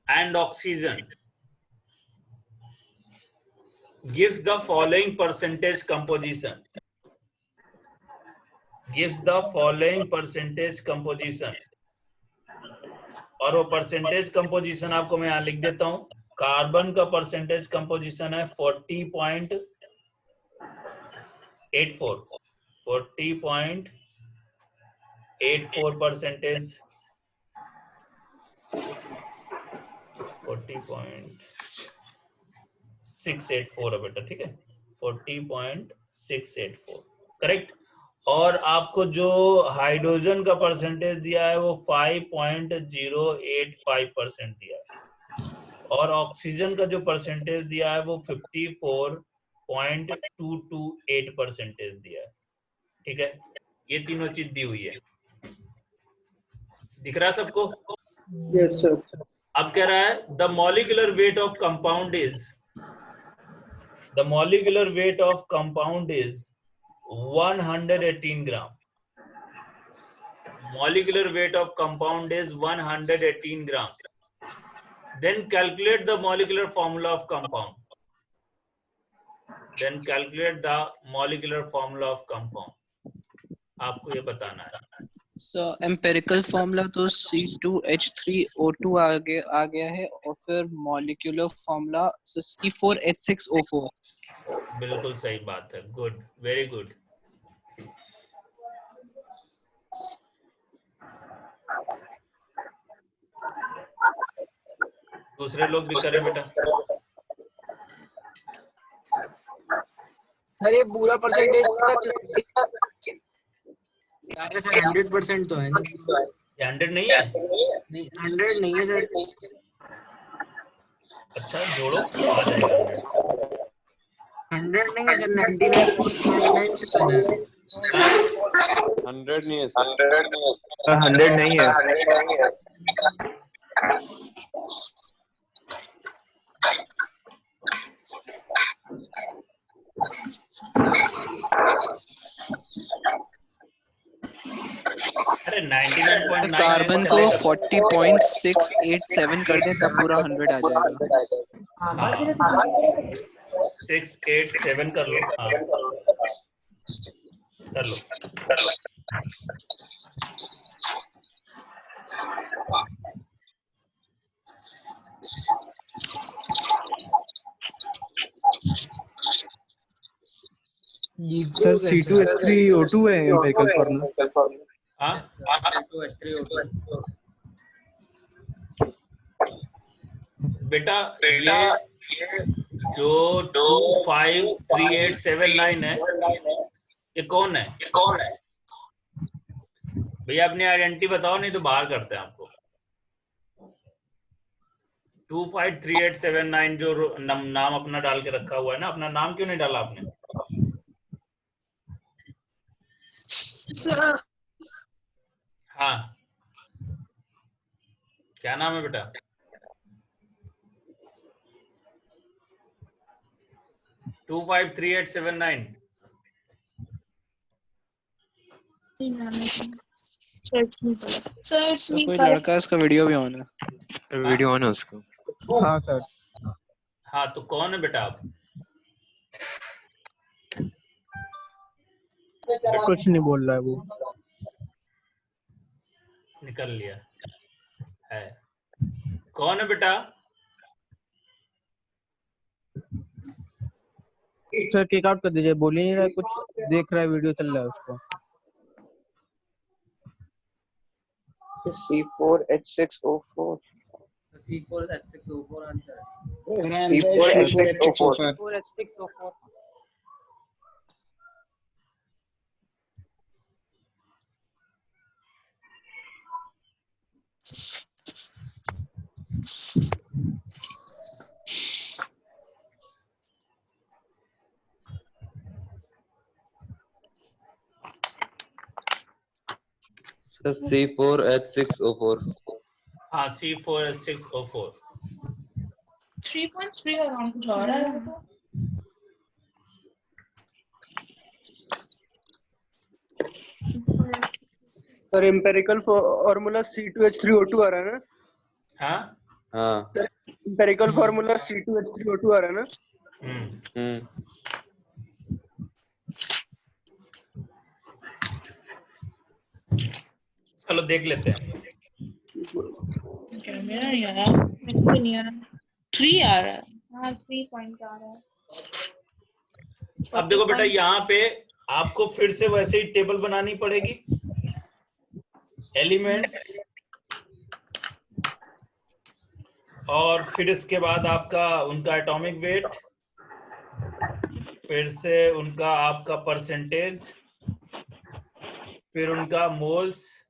and oxygen gives the following percentage composition. और वो परसेंटेज कंपोजिशन आपको मैं यहाँ लिख देता हूँ. कार्बन का परसेंटेज कंपोजिशन है 40.84 परसेंटेज 40.684 है बेटा. ठीक है, 40.684 करेक्ट. और आपको जो हाइड्रोजन का परसेंटेज दिया है वो 5.085% दिया है. और ऑक्सीजन का जो परसेंटेज दिया है वो 54.228 परसेंटेज दिया है. ठीक है, ये तीनों चीज दी हुई है. दिख रहा है सबको? Yes sir. अब कह रहा है the molecular weight of compound is 118 gram. Molecular weight of compound is 118 gram. Then calculate the molecular formula of compound. आपको ये बताना है. So empirical formula तो C2H3O2 आ गया है और फिर molecular formula 64H6O4. बिल्कुल सही बात है. Good, very good. दूसरे लोग भी करें बेटा. सर ये पूरा परसेंटेज सर 100% तो है नहीं. 100 नहीं है? नहीं 100 नहीं है सर. अच्छा जोड़ो, आ जाएगा 100 नहीं है सर. 99.99 है. 100 नहीं है सर. 100 नहीं है. अरे 99.9 कार्बन को 40.687 कर दें तब पूरा 100 आ जाएगा. 687 कर लो. हाँ कर लो. सर C2H3O2 है एम्पिरिकल फॉर्मूला. हाँ बेटा, ये जो 253879 है, ये कौन है? भैया अपनी आइडेंटिटी बताओ, नहीं तो बाहर करते हैं आपको. 253879 जो नाम अपना डाल के रखा हुआ है ना, अपना नाम क्यों नहीं डाला आपने? हाँ क्या नाम है बेटा? टू 253879. कोई लड़का है, उसका वीडियो भी ऑन है. वीडियो ऑन है उसका. हाँ सर. हाँ तो कौन है बेटा आप? कुछ नहीं बोल रहा है वो. निकल लिया है. कौन है बेटा? सर किक आउट कर दीजिए. बोल ही नहीं रहा है कुछ. देख रहा है, वीडियो चल रहा है उसको. C4H6O4. C4H6O4 answer. C4H6O4. Sir C4H6O4. हाँ C4H6O4 3.3 अराउंड कुछ आ रहा है तो सर एम्पेरिकल फॉर्मूला C2H3O2 आ रहा है ना? हाँ हाँ एम्पेरिकल फॉर्मूला C2H3O2 आ रहा है ना? चलो देख लेते हैं। मेरा नहीं आ रहा, मेरे को नहीं आ रहा। 3 आ रहा है, हाँ 3 पॉइंट आ रहा है। अब देखो बेटा, यहाँ पे आपको फिर से वैसे ही टेबल बनानी पड़ेगी। एलिमेंट्स और फिर इसके बाद आपका उनका एटॉमिक वेट, फिर से उनका आपका परसेंटेज, फिर उनका मोल्स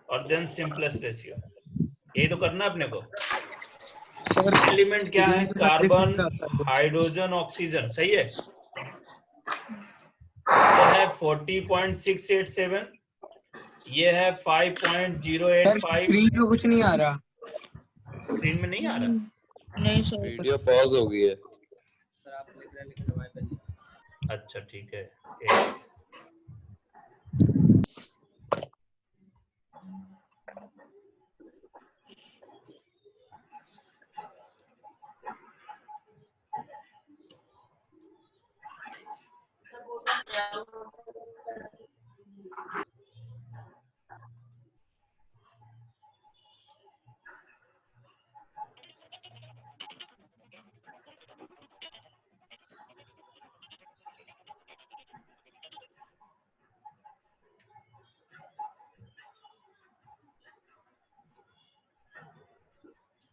और देन सिंपलेस्ट रेशियो। ये तो करना है अपने को। एलिमेंट क्या है? कार्बन, हाइड्रोजन, ऑक्सीजन, सही है। ये है 40.687, ये है 5.085। स्क्रीन पे कुछ नहीं आ रहा। स्क्रीन में नहीं आ रहा? नहीं सर, वीडियो पॉज हो गई है। अच्छा ठीक है।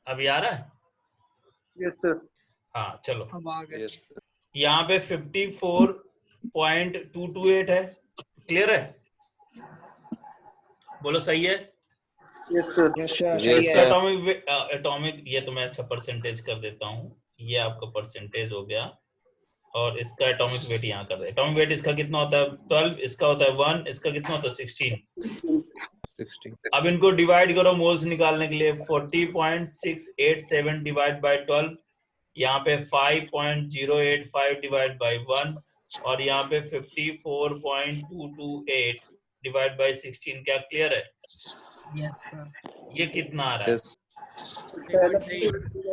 अभी आ रहा है? Yes sir. हाँ चलो, अब आ गए। यहाँ पे 54.228 है। क्लियर है? बोलो सही है? Yes sir. एटॉमिक ये तो मैं अच्छा परसेंटेज कर देता हूँ। ये आपका परसेंटेज हो गया और इसका एटॉमिक वेट यहाँ कर दे। एटॉमिक वेट इसका कितना होता है? 12। इसका होता है 1। इसका कितना होता है? 16। अब इनको डिवाइड करो मोल्स निकालने के लिए। 40.687 डिवाइड बाय 12, यहाँ पे 5.085 डिवाइड बाय 1 और यहाँ पे 54.228 डिवाइड बाय 16। क्या क्लियर है? Yes sir. ये कितना आ रहा है?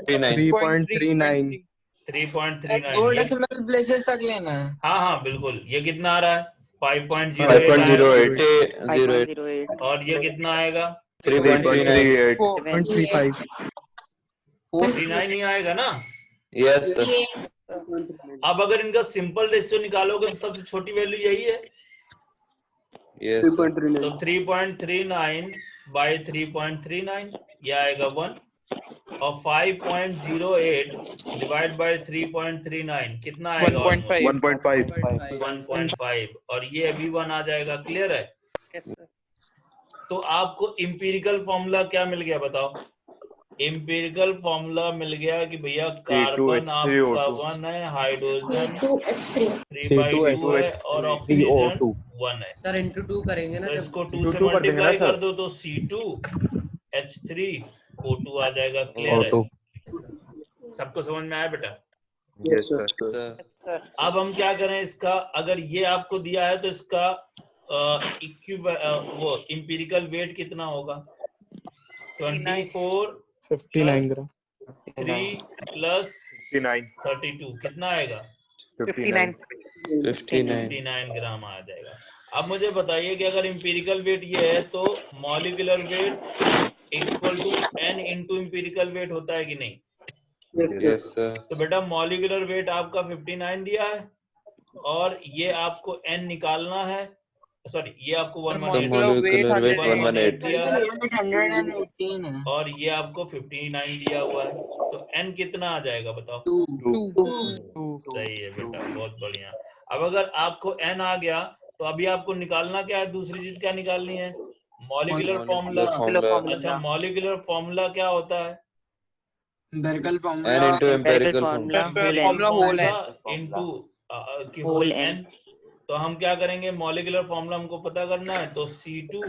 3.39 3.39। दो डेसिमल प्लेसेस तक लेना है। हाँ हाँ बिल्कुल। ये कितना आ रहा है? 5.08। 5.08 और ये कितना आएगा? 3.38 49 नहीं आएगा ना? Yes sir. अब अगर इनका सिंपल रेशियो निकालोगे तो सबसे छोटी वैल्यू यही है। यस तो 3.39 बाय 3.39 ये आएगा 1 और 5.08 डिवाइड बाय 3.39 कितना आएगा? 1.5 और ये अभी 1 आ जाएगा। क्लियर है? तो आपको इंपीरिकल फॉर्मूला क्या मिल गया बताओ? इंपीरिकल फॉर्मूला मिल गया कि भैया कार्बन आपका 1 है, हाइड्रोजन 3/2 है और ऑक्सीजन 1 है। सर इंटू 2 करेंगे ना, तो जब इसको 2 से मल्टीप्लाई कर दो तो C2H3O2 आ जाएगा। क्लियर है? सबको समझ में आया बेटा? Yes sir. अब हम क्या करें इसका? अगर ये आपको दिया है तो इसका वो इंपीरिकल वेट कितना होगा? 24 59 ग्राम 3 प्लस 32 कितना आएगा? 59 ग्राम आ जाएगा। अब मुझे बताइए कि अगर इंपीरिकल वेट ये है तो molecular weight equal to n into empirical weight होता है कि नहीं? Yes sir. तो बेटा मॉलिक्यूलर वेट आपका 59 दिया है और ये आपको n निकालना है। सॉरी, ये आपको 118 दिया है 118 है और ये आपको 59 दिया हुआ है। तो n कितना आ जाएगा बताओ? 2। सही है बेटा, बहुत बढ़िया। अब अगर आपको n आ गया तो अभी आपको निकालना क्या है? दूसरी चीज क्या निकालनी है? Molecular formula. अच्छा, मॉलिक्यूलर फॉर्मूला क्या होता है? Empirical n formula into empirical formula whole है इनटू होल n। तो हम क्या करेंगे? मॉलिक्यूलर फॉर्मूला हमको पता करना है तो C2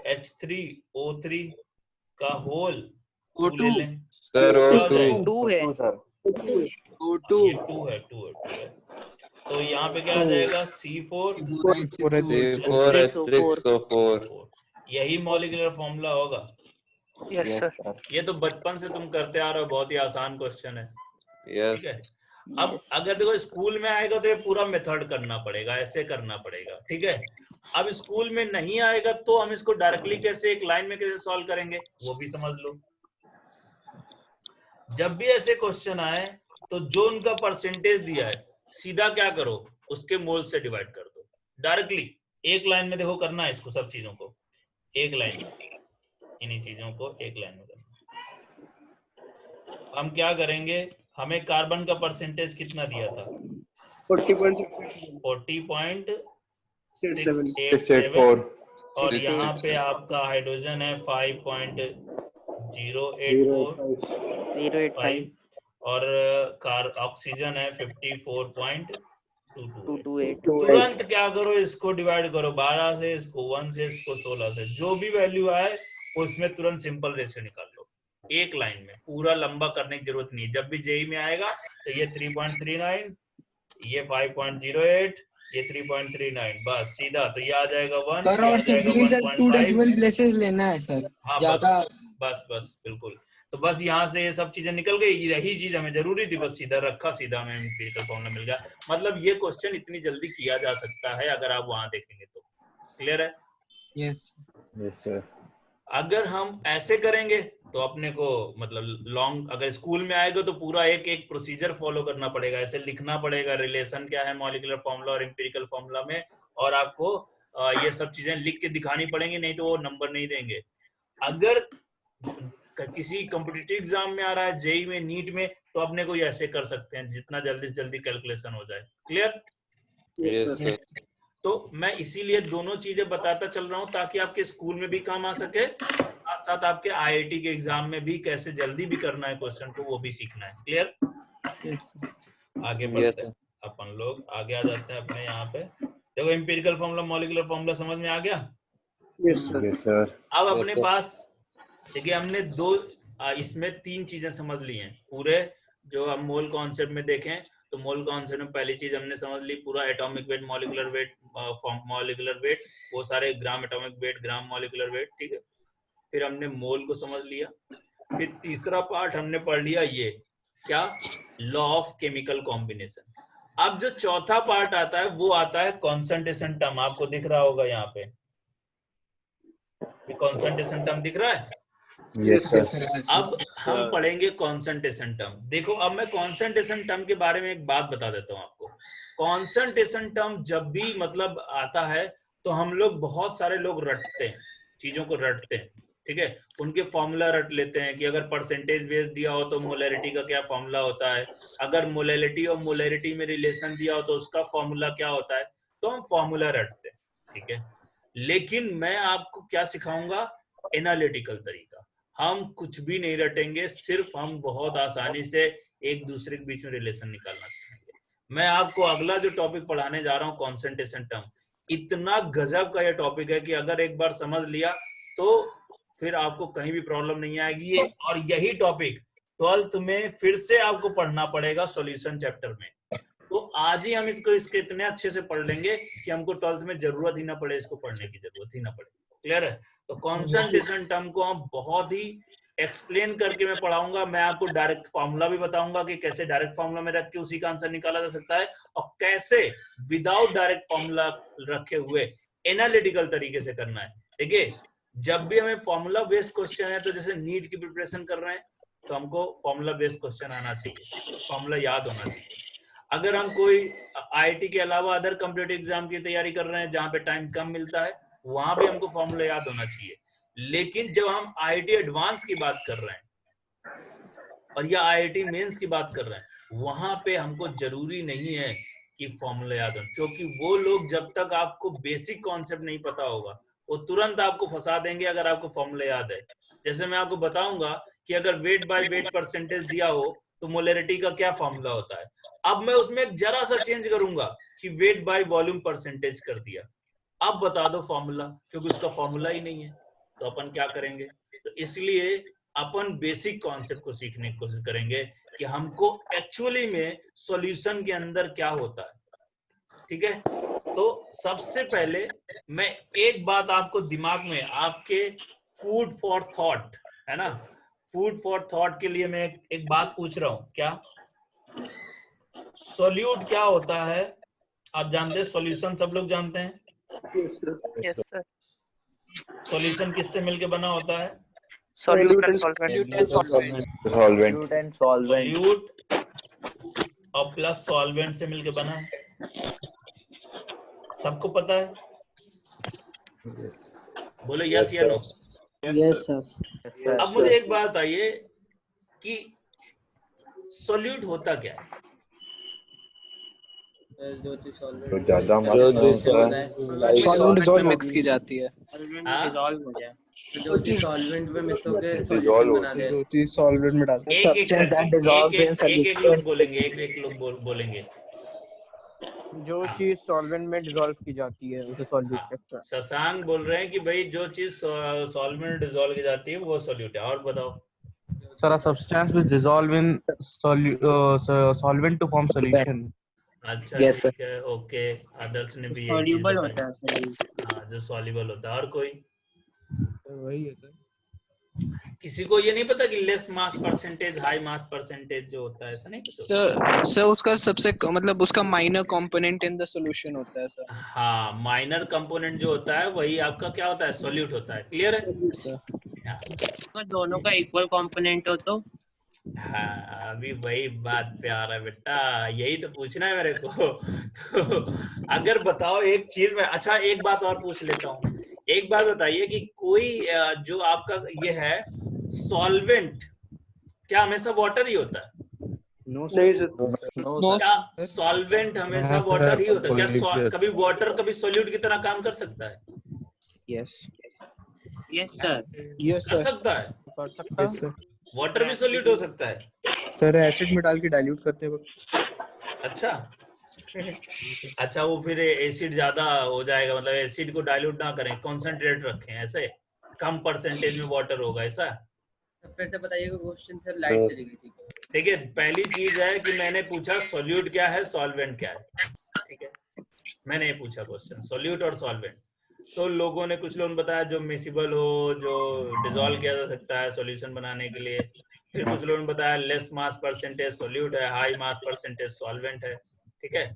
H3O3 का होल O2 ले लें, सर O2 2 है सर O2 ये 2 है, 2 है। तो यहाँ पे क्या आ जाएगा C4 C4H6O4 यही मॉलिक्यूलर फॉर्मूला होगा। Yes sir. ये तो बचपन से तुम करते आ रहे हो, बहुत ही आसान क्वेश्चन है। यस ठीक है, अब अगर देखो स्कूल में आएगा तो ये पूरा मेथड करना पड़ेगा, ऐसे करना पड़ेगा। ठीक है, अब स्कूल में नहीं आएगा तो हम इसको डायरेक्टली कैसे एक लाइन में कैसे सॉल्व करेंगे वो भी समझ लो। जब भी ऐसे क्वेश्चन आए तो जो उनका परसेंटेज दिया है सीधा क्या करो, उसके मोल से डिवाइड कर दो डायरेक्टली। एक लाइन में देखो करना है इसको, सब चीजों को एक लाइन में, इन्हीं चीजों को एक लाइन में करना। हम क्या करेंगे, हमें कार्बन का परसेंटेज कितना दिया था? 40.684 और यहाँ पे आपका हाइड्रोजन है 5.084 और ऑक्सीजन है 54.228। तुरंत क्या करो, इसको डिवाइड करो 12 से, इसको 1 से, इसको 16 से, जो भी वैल्यू आए उसमें तुरंत सिंपल रेशियो निकाल लो एक लाइन में। पूरा लंबा करने की जरूरत नहीं। जब भी जेई में आएगा तो ये 3.39, ये 5.08, ये 3.39, बस सीधा तो ये आ जाएगा 1, सर और सिंपली सर 2 डेसिमल प्लेसेस लेना है सर। हाँ बस बिल्कुल। तो बस यहाँ से ये सब चीजें निकल गई, यही चीज हमें जरूरी थी, बस सीधा रखा, सीधा हमें एम्पिरिकल फॉर्मूला मिल गया। मतलब ये क्वेश्चन इतनी जल्दी किया जा सकता है अगर आप वहां देखेंगे तो। क्लियर है? Yes sir. अगर हम ऐसे करेंगे तो अपने को मतलब लॉन्ग, अगर स्कूल में आएगा तो पूरा एक एक प्रोसीजर फॉलो करना पड़ेगा, ऐसे लिखना पड़ेगा रिलेशन क्या है मॉलिक्यूलर फॉर्मूला और एम्पिरिकल फॉर्मूला में, और आपको ये सब चीजें लिख के दिखानी पड़ेंगी, नहीं तो वो नंबर नहीं देंगे। अगर किसी कॉम्पिटिटिव एग्जाम में आ रहा है, जेई में, नीट में, तो अपने को ऐसे कर सकते हैं जितना जल्दी से जल्दी कैलकुलेशन हो जाए। क्लियर? Yes sir. तो मैं इसीलिए दोनों चीजें बताता चल रहा हूं ताकि आपके स्कूल में भी काम आ सके, साथ साथ आपके आईआईटी के एग्जाम में भी कैसे जल्दी भी करना है क्वेश्चन को, वो भी सीखना है। क्लियर? आगे बढ़ते हैं अपन लोग, आगे आ जाते हैं अपने यहाँ पे। देखो एम्पिरिकल फॉर्मूला, मॉलिक्यूलर फॉर्मूला समझ में आ गया? Yes sir. अब अपने पास देखिए हमने इसमें 3 चीजें समझ ली हैं पूरे। जो हम मोल कॉन्सेप्ट में देखें तो मोल कॉन्सेप्ट में पहली चीज हमने समझ ली, पूरा atomic weight, molecular weight, molecular weight, वो सारे gram atomic weight, gram molecular weight. ठीक है, फिर हमने मोल को समझ लिया। फिर तीसरा पार्ट हमने पढ़ लिया, ये क्या, लॉ ऑफ केमिकल कॉम्बिनेशन। अब जो चौथा पार्ट आता है वो आता है कॉन्सेंट्रेशन टर्म। आपको दिख रहा होगा यहाँ पे कॉन्सेंट्रेशन टर्म दिख रहा है? Yes sir. अब हम पढ़ेंगे कॉन्सेंट्रेशन टर्म। देखो अब मैं कॉन्सेंट्रेशन टर्म के बारे में एक बात बता देता हूँ आपको। कॉन्सेंट्रेशन टर्म जब भी मतलब आता है तो हम लोग, बहुत सारे लोग रटते हैं, चीजों को रटते हैं। ठीक है, उनके फॉर्मूला रट लेते हैं कि अगर परसेंटेज बेस दिया हो तो मोलैरिटी का क्या फॉर्मूला होता है, अगर मोलैलिटी और मोलैरिटी में रिलेशन दिया हो तो उसका फॉर्मूला क्या होता है, तो हम फॉर्मूला रटते हैं। ठीक है, लेकिन मैं आपको क्या सिखाऊंगा, एनालिटिकल तरीका। हम कुछ भी नहीं रटेंगे, सिर्फ हम बहुत आसानी से एक दूसरे के बीच में रिलेशन निकालना सिखाएंगे। मैं आपको अगला जो टॉपिक पढ़ाने जा रहा हूँ कॉन्सेंट्रेशन टर्म, इतना गजब का ये टॉपिक है कि अगर एक बार समझ लिया तो फिर आपको कहीं भी प्रॉब्लम नहीं आएगी। और यही टॉपिक 12th में फिर से आपको पढ़ना पड़ेगा सॉल्यूशन चैप्टर में। तो आज ही हम इसके इतने अच्छे से पढ़ लेंगे कि हमको 12th में जरूरत ही ना पड़े, इसको पढ़ने की जरूरत ही ना पड़े। क्लियर है? तो कॉन्सेंट्रेशन टर्म को हम बहुत ही एक्सप्लेन करके मैं पढ़ाऊंगा। मैं आपको डायरेक्ट फॉर्मूला भी बताऊंगा कि कैसे डायरेक्ट फॉर्मूला में रख के उसी का आंसर निकाला जा सकता है, और कैसे विदाउट डायरेक्ट फॉर्मूला रखे हुए एनालिटिकल तरीके से करना है। देखिए जब भी हमें फॉर्मूला बेस्ड क्वेश्चन है, तो जैसे नीट की प्रिपरेशन कर रहे हैं तो हमको फॉर्मूला बेस्ड क्वेश्चन आना चाहिए, फॉर्मूला याद होना चाहिए। अगर हम कोई आईआईटी के अलावा अदर कॉम्पिटिटिव एग्जाम की तैयारी कर रहे हैं जहां पे टाइम कम मिलता है, वहां भी हमको फॉर्मूला याद होना चाहिए। लेकिन जब हम आईआईटी एडवांस की बात कर रहे हैं और या आईआईटी मेंस की बात कर रहे हैं, वहां पे हमको जरूरी नहीं है कि फॉर्मूला याद हो, क्योंकि वो लोग जब तक आपको बेसिक कॉन्सेप्ट नहीं पता होगा वो तुरंत आपको फंसा देंगे अगर आपको फॉर्मूला याद है। जैसे मैं आपको बताऊंगा कि अगर वेट बाय वेट परसेंटेज दिया हो तो मोलैरिटी का क्या फॉर्मूला होता है, अब मैं उसमें जरा सा चेंज करूंगा कि वेट बाय वॉल्यूम परसेंटेज कर दिया, अब बता दो फॉर्मूला, क्योंकि उसका फॉर्मूला ही नहीं है। तो अपन क्या करेंगे? तो इसलिए अपन बेसिक कॉन्सेप्ट को सीखने की कोशिश करेंगे कि हमको एक्चुअली में सॉल्यूशन के अंदर क्या होता है। ठीक है, तो सबसे पहले मैं एक बात आपको दिमाग में, आपके फूड फॉर थॉट है ना, फूड फॉर थॉट के लिए मैं एक बात पूछ रहा हूं, क्या सॉल्यूट क्या होता है? आप जानते हैं सॉल्यूशन? सब लोग जानते हैं Yes, sir. सॉल्यूशन किससे मिलके बना होता है? Solute and solvent. Solvent solute और प्लस सॉल्वेंट से मिलके बना है, सबको पता है? बोलो यस या नो। Yes sir. अब मुझे एक बात बताइए कि सॉल्यूट होता क्या है? जो चीज तो ज्यादा सॉल्वेंट में मिक्स की जाती है। डिसॉल्व हो जाए, जो चीज सॉल्वेंट में मिक्स होके Dissolve सॉल्यूशन बना दे। जो चीज सॉल्वेंट में डालते हैं। एक लोग बोलेंगे, एक लोग बोलेंगे। जो चीज सॉल्वेंट में डिसॉल्व की जाती है उसे सॉल्यूट कहते हैं। शशांक बोल रहे हैं कि भाई जो चीज सॉल्वेंट डिसॉल्व की जाती है वो सॉल्यूट है। और बताओ। Sir, a substance which dissolve in solvent to form solution. अच्छा Yes, ठीक है, ओके। आदर्श ने भी यही चीज बताई। हाँ, जो सॉल्युबल होता है। और कोई? वही है सर। किसी को ये नहीं पता कि less mass percentage, high mass percentage जो होता है, ऐसा नहीं पता? सर उसका सबसे मतलब उसका minor component in the solution होता है सर। हाँ, माइनर कंपोनेंट जो होता है वही आपका क्या होता है? सॉल्यूट होता है। क्लियर है सर? अगर दोनों का इक्वल कंपोनेंट हो तो? हाँ, अभी वही बात पे आ रहा है बेटा, यही तो पूछना है मेरे को। तो अगर बताओ एक चीज में, अच्छा एक बात और पूछ लेता हूँ। एक बात बताइए कि कोई जो आपका ये है सॉल्वेंट, क्या हमेशा वाटर ही होता है? नहीं सर। क्या सॉल्वेंट हमेशा वाटर ही होता है? क्या कभी वाटर कभी सॉल्यूट की तरह काम कर सकता है? Yes sir. कर सकता है। कर सकता है। वाटर भी सॉल्यूट हो सकता है सर एसिड में डाल के डाइल्यूट करते हैं। अच्छा अच्छा, वो फिर एसिड ज्यादा हो जाएगा, मतलब एसिड को डाइल्यूट ना करें, कॉन्सेंट्रेट रखें, ऐसे कम परसेंटेज में वाटर होगा, ऐसा? फिर से बताइए क्वेश्चन सर, लाइट चली गई थी। देखिए, पहली चीज है कि मैंने पूछा सॉल्यूट क्या है, सॉल्वेंट क्या है। ठीक है, मैंने ये पूछा क्वेश्चन सॉल्यूट और सॉल्वेंट। तो लोगों ने, कुछ लोगों ने बताया जो मिसिबल हो, जो डिसॉल्व किया जा सकता है सॉल्यूशन बनाने के लिए। फिर कुछ लोगों ने बताया लेस मास परसेंटेज सॉल्यूट है, हाई मास परसेंटेज सॉल्वेंट है। ठीक है,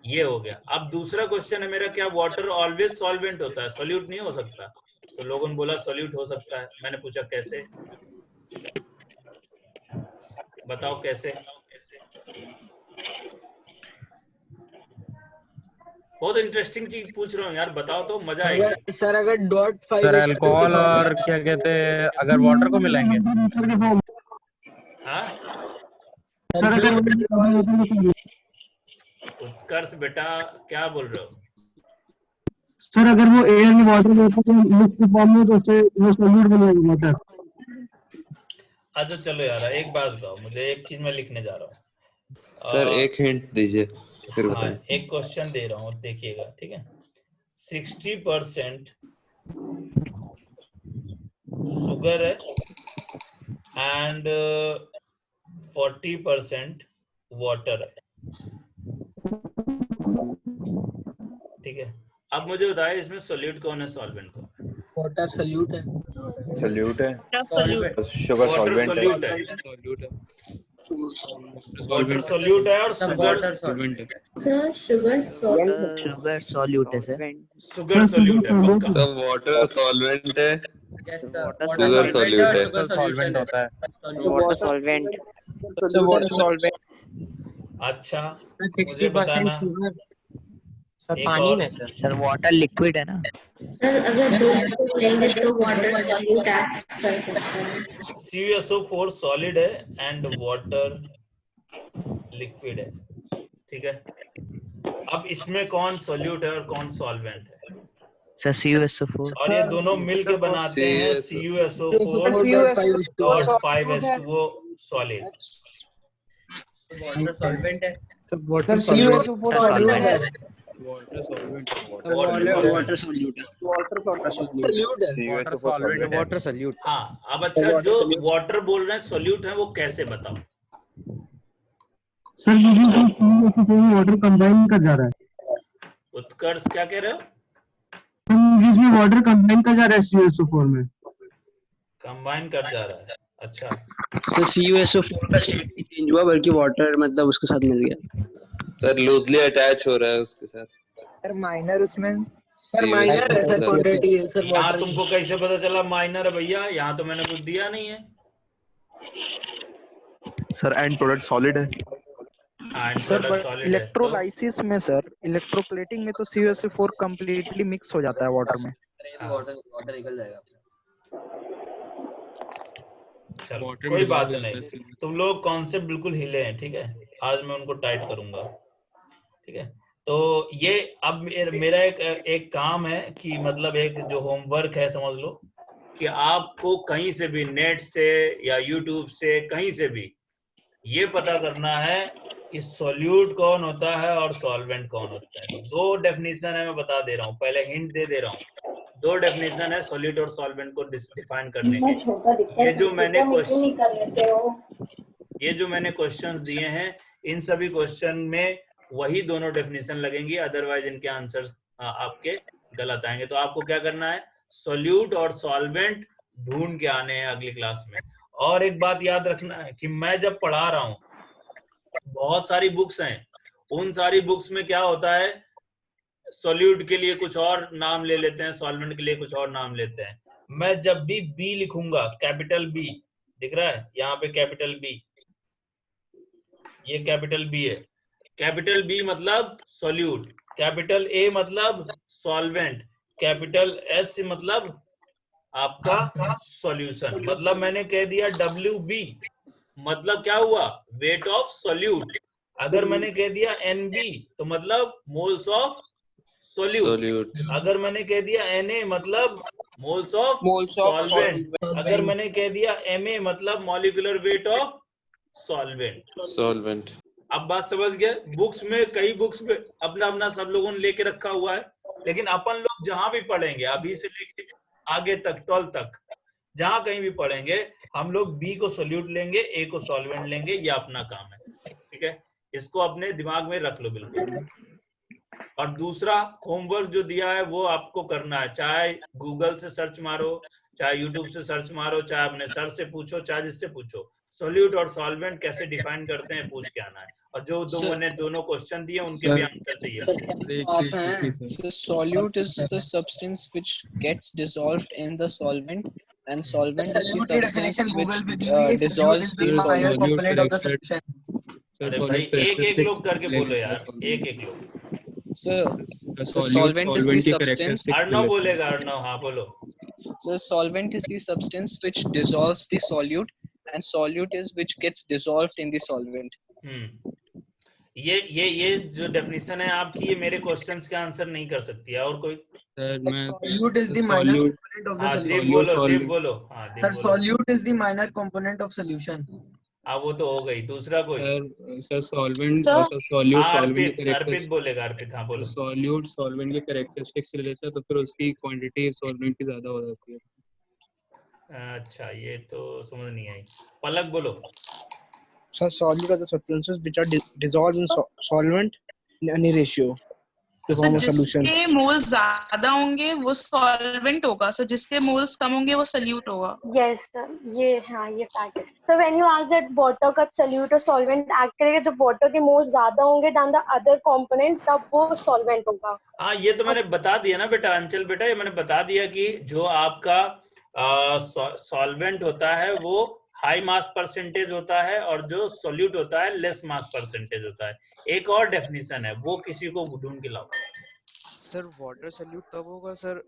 ये हो गया। अब दूसरा क्वेश्चन है मेरा, क्या वाटर ऑलवेज सॉल्वेंट होता है, सॉल्यूट नहीं हो सकता? तो लोगों ने बोला सॉल्यूट हो सकता है। मैंने पूछा कैसे, बताओ कैसे? बहुत इंटरेस्टिंग चीज पूछ रहा हूँ यार, बताओ तो मजा आएगी। सर अगर .5 सर अल्कोहल और क्या कहते हैं अगर वाटर को मिलाएंगे। हाँ उत्कर्ष बेटा, क्या बोल रहे हो? सर अगर वो एयर में वाटर में फॉर्म में तो उससे वो सॉल्यूट बनेगा वाटर। अच्छा चलो यार, एक बात बताओ मुझे, एक चीज मैं लिखने जा रहा हूँ। सर एक हिंट दीजिए फिर हाँ, बताएं। एक क्वेश्चन दे रहा हूँ, देखिएगा। ठीक है, 60% शुगर है एंड 40% वाटर है। ठीक है, अब मुझे बताइए इसमें सॉल्यूट कौन है, सॉल्वेंट कौन है? वाटर सॉल्यूट है। सॉल्यूट है। शुगर वाटर सॉल्वेंट सॉल्यूट है। वाटर सॉल्यूट है और शुगर सॉल्वेंट है। सर शुगर शुगर सॉल्यूट है सर। शुगर सॉल्यूट है पक्का? सब वाटर सॉल्वेंट है। शुगर सॉल्यूट है। सॉल्वेंट होता है। Water solvent. Water solvent. अच्छा मुझे बताना। सर पानी में सर वाटर लिक्विड है ना। सर अगर दो लेंगे तो वाटर सॉल्यूट कर सकते हैं। CuSO4 सॉलिड है एंड वाटर लिक्विड है। ठीक है, अब इसमें कौन सॉल्यूट है और कौन सॉल्वेंट है? Sir CuSO4। और ये दोनों मिलके बनाते हैं CuSO4.5H2O सॉलिड। वाटर सॉल्वेंट है। वाटर CuSO4 सॉल्यूट है। Water solvent water solute solute है। Water solvent water solute. हाँ, अब अच्छा, जो वाटर बोल रहे हैं सोल्यूट है, वो कैसे बताओ? सर वाटर कंबाइन कर जा रहा है। उत्कर्ष क्या कह रहे हो? जिसमें वाटर कंबाइन कर जा रहा है CuSO4 में। कंबाइन कर जा रहा है, अच्छा। तो CuSO4 का स्टेट नहीं चेंज हुआ, बल्कि वाटर मतलब उसके साथ मिल गया। सर लूजली अटैच हो रहा है उसके साथ। सर माइनर उसमें सर माइनर है सर, क्वांटिटी है सर। यहाँ तुमको कैसे पता चला माइनर है भैया? यहाँ तो मैंने कुछ दिया नहीं है। सर एंड प्रोडक्ट सॉलिड है। सर बट इलेक्ट्रोलाइसिस में सर, इलेक्ट्रोप्लेटिंग में तो CuSO4 कंप्लीटली मिक्स हो जाता है वाटर में। वाटर निकल जाएगा। चलो कोई बात नहीं, तुम लोग कॉन्सेप्ट बिल्कुल हिले हैं, ठीक है। आज मैं उनको टाइट करूंगा, ठीक है। तो ये अब मेरा एक काम है कि मतलब एक जो होमवर्क है, समझ लो कि आपको कहीं से भी नेट से या यूट्यूब से कहीं से भी ये पता करना है कि सॉल्यूट कौन होता है और सॉल्वेंट कौन होता है। दो डेफिनेशन है, मैं बता दे रहा हूँ, पहले हिंट दे रहा हूँ। दो डेफिनेशन है सॉल्यूट और सॉल्वेंट को डिफाइन करने के। ये जो मैंने क्वेश्चंस दिए हैं, इन सभी क्वेश्चन में वही दोनों डेफिनेशन लगेंगी, अदरवाइज इनके आंसर्स आपके गलत आएंगे। तो आपको क्या करना है, सॉल्यूट और सॉल्वेंट ढूंढ के आने हैं अगली क्लास में। और एक बात याद रखना है कि मैं जब पढ़ा रहा हूं, बहुत सारी बुक्स हैं, उन सारी बुक्स में क्या होता है, सॉल्यूट के लिए कुछ और नाम ले लेते हैं, सॉल्वेंट के लिए कुछ और नाम लेते हैं। मैं जब भी बी लिखूंगा, कैपिटल बी दिख रहा है यहाँ पे, कैपिटल बी, ये कैपिटल बी है। कैपिटल बी मतलब सॉल्यूट, कैपिटल ए मतलब सॉल्वेंट, कैपिटल एस मतलब आपका सॉल्यूशन। मतलब मैंने कह दिया WB, मतलब क्या हुआ, वेट ऑफ सॉल्यूट। अगर मैंने कह दिया NB तो मतलब मोल्स ऑफ सॉल्यूट। अगर मैंने कह दिया Na मतलब मोल्स ऑफ सॉल्वेंट। अगर मैंने कह दिया Ma मतलब मॉलिक्यूलर वेट ऑफ सॉल्वेंट। अब बात समझ गए? बुक्स में, कई बुक्स में अपना अपना सब लोगों ने लेके रखा हुआ है, लेकिन अपन लोग जहां भी पढ़ेंगे, अभी से लेके आगे तक 12 तक, जहां कहीं भी पढ़ेंगे, हम लोग B को सॉल्यूट लेंगे, A को सॉल्वेंट लेंगे। ये अपना काम है, ठीक है। इसको अपने दिमाग में रख लो बिल्कुल। और दूसरा होमवर्क जो दिया है वो आपको करना है, चाहे गूगल से सर्च मारो, चाहे यूट्यूब से सर्च मारो, चाहे अपने सर से पूछो, चाहे जिससे पूछो, सॉल्यूट और सॉल्वेंट कैसे डिफाइन करते हैं पूछ के आना है। और जो मैंने दोनों क्वेश्चन दिए उनके भी आंसर चाहिए। Solute is the substance which gets dissolved in the solvent, and solvent is the substance which dissolves the solute. अरे भाई एक लोग करके बोलो यार, एक लोग। Sir, solvent is the substance. Arnav बोलेगा, अर्णव, हाँ बोलो। So solvent is the substance which dissolves the solute, and solute is which gets dissolved in the solvent. ये जो डेफिनेशन है आपकी, ये मेरे क्वेश्चंस के आंसर नहीं कर सकती है। और कोई? सर मैं solute is the minor component of the solution. देव बोलो। हाँ Sir, solute is the minor component of solution. वो तो हो गई। दूसरा कोई? सर सॉल्वेंट, सॉल्यूट सॉल्वेंट के अर्पित बोलेगा। अर्पित, हाँ बोलो। सॉल्यूट सॉल्वेंट के कैरेक्टरिस्टिक्स से लेता है, तो फिर उसकी क्वांटिटी सॉल्वेंट की ज्यादा हो जाती है। अच्छा, ये तो समझ नहीं आई। पलक बोलो। Sir, solute are the substances which are dissolved in solvent in any ratio to form a solution. जिसके मोल्स ज्यादा होंगे वो सॉल्वेंट होगा, सर जिसके मोल्स कम होंगे वो सॉल्यूट होगा। यस सर, ये फैक्ट है। So when you ask that water का सॉल्यूट और सॉल्वेंट एक्ट करेगा, जब वाटर के मोल्स ज्यादा होंगे देन द अदर कंपोनेंट, तब वो सॉल्वेंट होगा। हाँ, ये तो मैंने बता दिया ना बेटा, अंचल बेटा, ये मैंने बता दिया कि जो आपका सॉल्वेंट होता है वो हाई मास परसेंटेज होता है, और जो सॉल्यूट होता है लेस मास परसेंटेज होता है। एक और डेफिनेशन है, वो किसी को ढूंढ के लाओ। सर वाटर सॉल्यूट तब होगा सर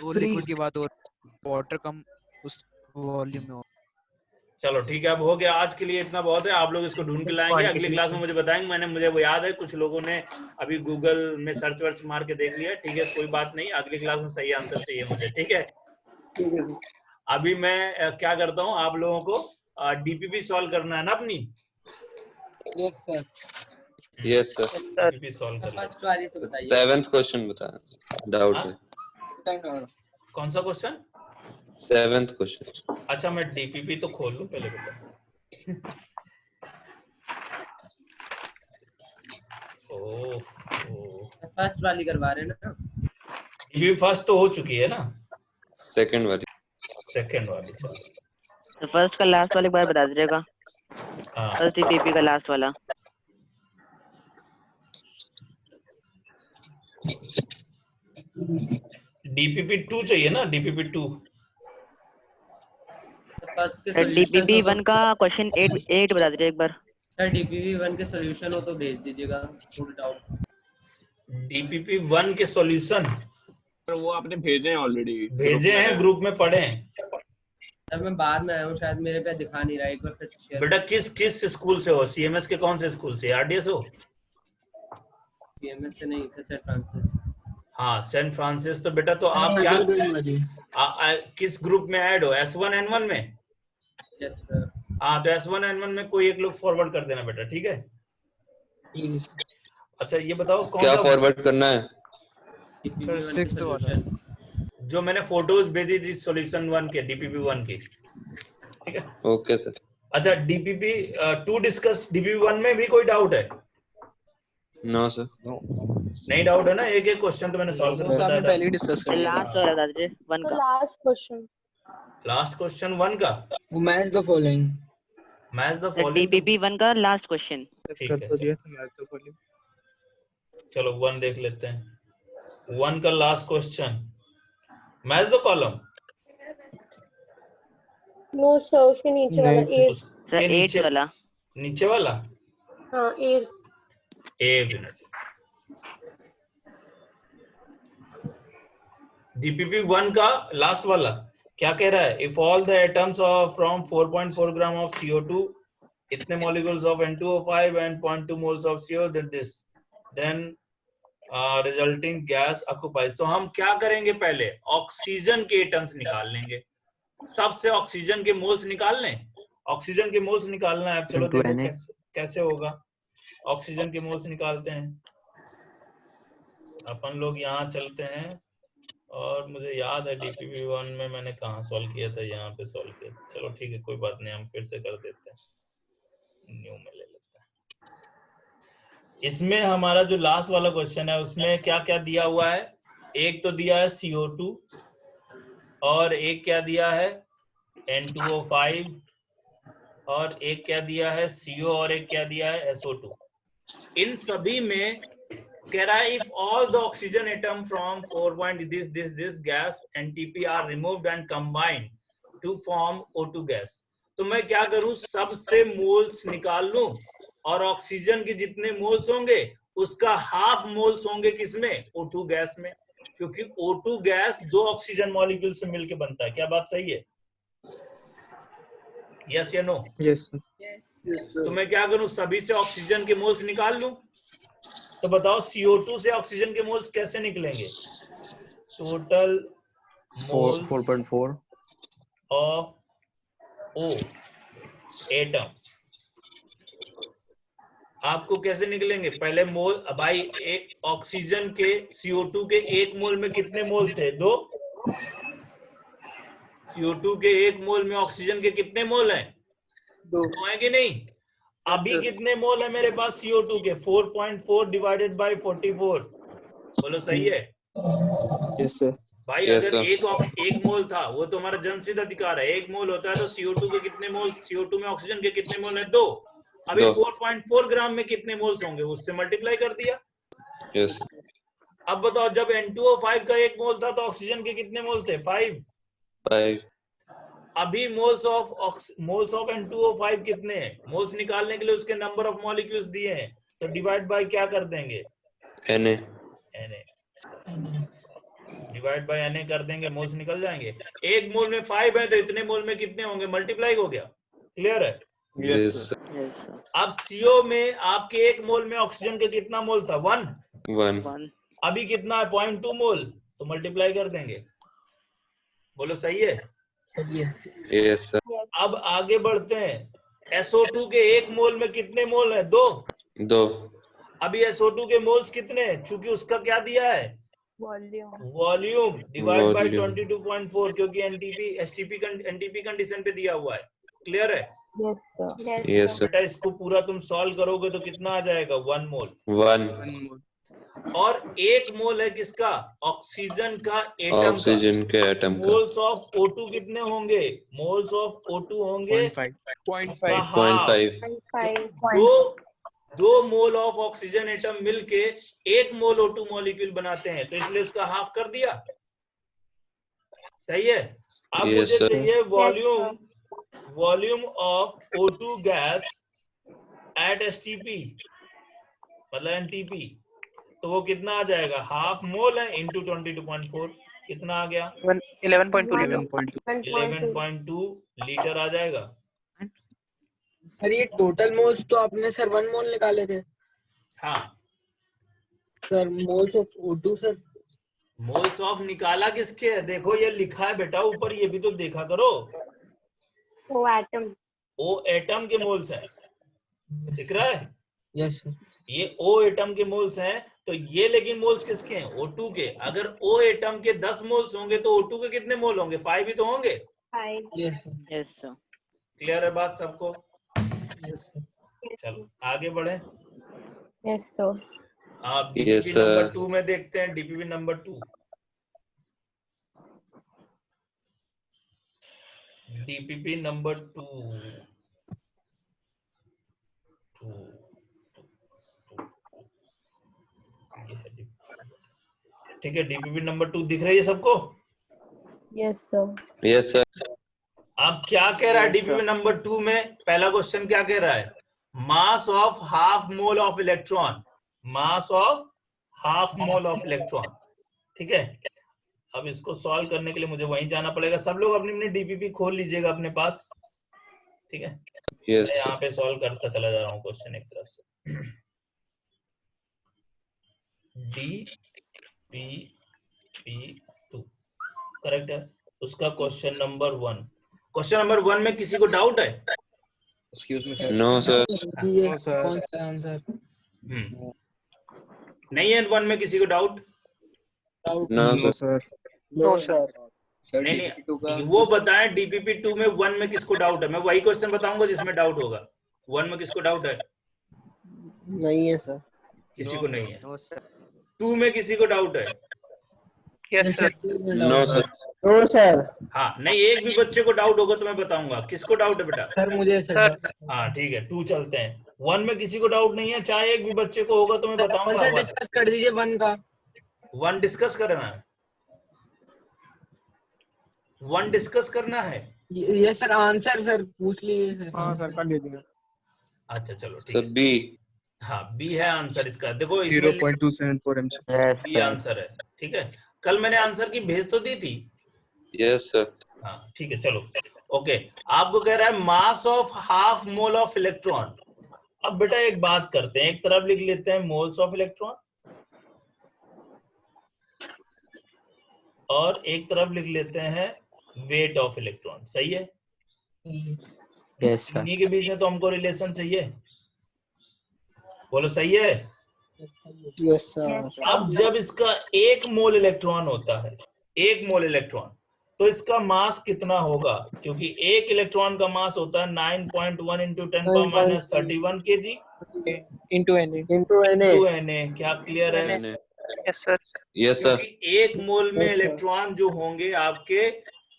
वो लिक्विड की बात, और वाटर कम उस वॉल्यूम में हो। चलो ठीक है, अब हो गया आज के लिए, इतना बहुत है। आप लोग इसको ढूंढ के लाएंगे, अगली क्लास में मुझे बताएंगे। मुझे वो याद है, कुछ लोगों ने अभी गूगल में सर्च वर्च मार के देख लिया, ठीक है, कोई बात नहीं। अगली क्लास में सही आंसर चाहिए मुझे, ठीक है। अभी मैं क्या करता हूँ, आप लोगों को DPP सॉल्व करना है ना अपनी। यस सर डीपीपी सॉल्व कर फर्स्ट वाली से बताइए। 7th क्वेश्चन बता डाउट है। कौन सा क्वेश्चन? 7th question. अच्छा मैं डीपीपी तो खोल लूं पहले बेटा। फर्स्ट वाली करवा रहे हैं ना? डीपीपी फर्स्ट तो हो चुकी है ना? सेकंड वाली। तो फर्स्ट का लास्ट वाला एक बार बता दीजिएगा। फर्स्ट डीपीपी का लास्ट वाला। डीपीपी 2 चाहिए ना? डीपीपी 2 फर्स्ट के डीपीपी 1 का क्वेश्चन 8 बता दीजिए एक बार। सर डीपीपी 1 के सॉल्यूशन हो तो भेज दीजिएगा फुल डाउट। डीपीपी 1 के सॉल्यूशन वो आपने भेजे हैं ऑलरेडी। भेजे हैं, ग्रुप में पढ़े हैं। सर मैं बाद में आया हूँ, शायद मेरे पे दिखा नहीं रहा, एक बार फिर शेयर। बेटा किस स्कूल से हो? सीएमएस के कौन से स्कूल से? आरडीएस हो? सीएमएस से नहीं सर, सेंट फ्रांसिस। हाँ सेंट फ्रांसिस। तो बेटा तो आप क्या किस ग्रुप में ऐड हो? S1N1 में? Yes sir. हाँ तो S1N1 में कोई एक लोग फॉरवर्ड कर देना बेटा, ठीक है? अच्छा ये बताओ कौन क्या सा फॉरवर्ड करना है? सर 6th वाला जो मैंने फोटोज भेजी थी सॉल्यूशन 1 के, डीपीपी 1 की, ठीक है? Okay sir. अच्छा डीपीपी 2 डिस्कस। डीपीपी 1 में भी कोई डाउट है? No sir. नहीं डाउट है ना? एक क्वेश्चन तो मैंने सॉल्व कर दिया था। पहले डिस्कस कर लिया। लास्ट वाला बता दीजिए 1 का। लास्ट क्वेश्चन 1 का मैच द फॉलोइंग। डीपीपी 1 का लास्ट क्वेश्चन। ठीक है चलो 1 देख लेते हैं। 1 का last question, match the column. No sir उसके नीचे वाला 8 सर 8 वाला। नीचे वाला? हाँ 8। एक मिनट। डीपीपी 1 का लास्ट वाला क्या कह रहा है? If all the atoms of from 4.4 gram of CO2 इतने molecules of N2O5 and 0.2 moles of CO then resulting gas occupies. तो हम क्या करेंगे? पहले ऑक्सीजन के एटम्स निकाल लेंगे। सबसे ऑक्सीजन के मोल्स निकाल लें। ऑक्सीजन के मोल्स निकालना है। चलो देखो कैसे होगा। ऑक्सीजन के मोल्स निकालते हैं अपन लोग। यहाँ चलते हैं और मुझे याद है डीपीपी 1 में मैंने कहाँ सॉल्व किया था, यहाँ पे सॉल्व किया। चलो ठीक है कोई बात नहीं, हम फिर से कर देते हैं। न्यू में ले लेते हैं। इसमें हमारा जो लास्ट वाला क्वेश्चन है उसमें क्या क्या दिया हुआ है? एक तो दिया है CO2 और एक क्या दिया है? N2O5 और एक क्या दिया है? CO और एक क्या दिया है? SO2। इन सभी में कह रहा है if all the oxygen atom from 4. this gas NTP are removed and combined to form O2 gas। तो मैं क्या करूं? सबसे मोल्स निकाल लूं और ऑक्सीजन के जितने मोल्स होंगे उसका हाफ मोल्स होंगे किसमें? O2 गैस में, क्योंकि O2 गैस 2 ऑक्सीजन मॉलिक्यूल से मिलकर बनता है। क्या बात सही है? यस या नो? यस। तो मैं क्या करूं? सभी से ऑक्सीजन के मोल्स निकाल लूं। तो बताओ CO2 से ऑक्सीजन के मोल्स कैसे निकलेंगे? Total moles 4.4 of O atom आपको कैसे निकलेंगे? पहले मोल भाई एक ऑक्सीजन के CO2 के 1 मोल में कितने मोल थे? 2। CO2 के 1 मोल में ऑक्सीजन के कितने मोल हैं? 2 है कि नहीं? अभी कितने मोल है मेरे पास CO2 के? 4.4 डिवाइडेड बाय 44। बोलो सही है? Yes sir. भाई अगर एक मोल था, वो तो हमारा जन्मसिद्ध अधिकार है। 1 मोल होता है तो CO2 के कितने मोल? CO2 में ऑक्सीजन के कितने मोल है? 2। अभी 4.4 ग्राम में कितने मोल्स होंगे? उससे मल्टीप्लाई कर दिया। यस। अब बताओ जब N2O5 का 1 मोल था तो ऑक्सीजन के कितने मोल थे? 5। अभी मोल्स ऑफ N2O5 कितने हैं? मोल्स निकालने के लिए उसके नंबर ऑफ मॉलिक्यूल्स दिए हैं, तो डिवाइड बाय क्या कर देंगे? Na डिवाइड बाय Na कर देंगे, मोल्स निकल जाएंगे। 1 मोल में 5 है तो इतने मोल में कितने होंगे? मल्टीप्लाई हो गया। क्लियर है? यस। अब CO में आपके 1 मोल में ऑक्सीजन का कितना मोल था? 1। अभी कितना है? 0.2 मोल, तो मल्टीप्लाई कर देंगे। बोलो सही है? Yes sir. अब आगे बढ़ते हैं। SO2 के 1 मोल में कितने मोल है? 2। अभी SO2 के मोल्स कितने, चूंकि उसका क्या दिया है, वॉल्यूम डिवाइड बाय 22.4, क्योंकि एनटीपी कंडीशन पे दिया हुआ है। क्लियर है? Yes sir. Yes sir. बेटा इसको पूरा तुम सॉल्व करोगे तो कितना आ जाएगा, 1 मोल। 1 और 1 मोल है किसका, ऑक्सीजन का एटम का। ऑक्सीजन के एटम का। मोल्स ऑफ O2 कितने होंगे, मोल्स ऑफ O2 होंगे 0.5। 2 मोल ऑफ ऑक्सीजन एटम मिलके 1 मोल O2 मॉलिक्यूल बनाते हैं, तो इसलिए उसका हाफ कर दिया। सही है? अब Yes, मुझे sir. चाहिए volume of O2 gas at STP, मतलब NTP, तो वो कितना आ जाएगा, हाफ मोल है इंटू 22.4, कितना आ गया, 11.2 लीटर आ जाएगा। सर ये टोटल मोल्स तो आपने सर 1 मोल निकाले थे। हाँ sir moles of O2 sir, moles of निकाला किसके है, देखो ये लिखा है बेटा ऊपर, ये भी तो देखा करो। O एटम, O एटम के मोल्स हैं, दिख रहा है? Yes sir. ये O एटम के मोल्स हैं, तो ये लेकिन मोल्स किसके हैं, O2 के। अगर O एटम के 10 मोल्स होंगे तो O2 के कितने मोल होंगे, 5 ही तो होंगे। Yes sir. क्लियर है बात सबको? चलो आगे बढ़े। Yes sir. आप डीपीपी नंबर 2 में देखते हैं, डीपीपी नंबर 2। डीपीपी नंबर 2 ठीक है, डीपीपी नंबर 2 दिख रही है सबको? Yes sir. Yes sir. अब क्या कह रहा है डीपीपी नंबर 2 में, पहला क्वेश्चन क्या कह रहा है, mass of half mole of electron, mass of half mole of electron. ठीक है, अब इसको सॉल्व करने के लिए मुझे वहीं जाना पड़ेगा। सब लोग अपनी अपनी डीपीपी खोल लीजिएगा अपने पास। ठीक है, yes, मैं यहाँ पे सॉल्व करता चला जा रहा हूँ क्वेश्चन एक तरफ से। DPP2 करेक्ट है, उसका क्वेश्चन नंबर 1। क्वेश्चन नंबर 1 में किसी को डाउट है? Excuse me sir. No sir. कौन सा आंसर? नहीं है 1 में किसी को doubt? No sir. No sir. नहीं, वो बताएं डीपीपी 2 में 1 में किसको डाउट है। मैं वही क्वेश्चन बताऊंगा जिसमें डाउट होगा। 1 में किसको डाउट है? नहीं है सर। किसी को नहीं है। 2 में किसी को डाउट है? Yes sir. No sir. No sir. हाँ, नहीं एक भी बच्चे को डाउट होगा तो मैं बताऊंगा। किसको डाउट है बेटा? सर मुझे सर। हाँ ठीक है, 2 चलते हैं। 1 में किसी को डाउट नहीं है, चाहे एक भी बच्चे को होगा तो मैं बताऊंगा। सर डिस्कस कर दीजिए 1 का। 1 डिस्कस करना है, 1 डिस्कस करना है। ये सर आंसर सर पूछ लीजिए सर। हाँ सर कर लीजिए। अच्छा चलो ठीक सर है। बी। हाँ बी है आंसर इसका। देखो 0.274 m। बी आंसर है। ठीक है, कल मैंने आंसर की भेज तो दी थी। Yes sir. हाँ ठीक है चलो ओके। आपको कह रहा है mass of half mole of electron. अब बेटा एक बात करते हैं, एक तरफ लिख लेते हैं मोल्स ऑफ इलेक्ट्रॉन और एक तरफ लिख लेते हैं वेट ऑफ इलेक्ट्रॉन। सही है? Yes sir. इन्हीं के बीच में तो हमको रिलेशन चाहिए। बोलो सही है? Yes sir. अब जब इसका 1 मोल इलेक्ट्रॉन होता है, 1 मोल इलेक्ट्रॉन, तो इसका मास कितना होगा? क्योंकि 1 इलेक्ट्रॉन का मास होता है 9.1 into 10⁻31 kg into Na। Into Na। क्या क्लियर है? Yes sir. Yes sir. क्योंकि 1 मोल में इलेक्ट्रॉन जो होंगे आपके,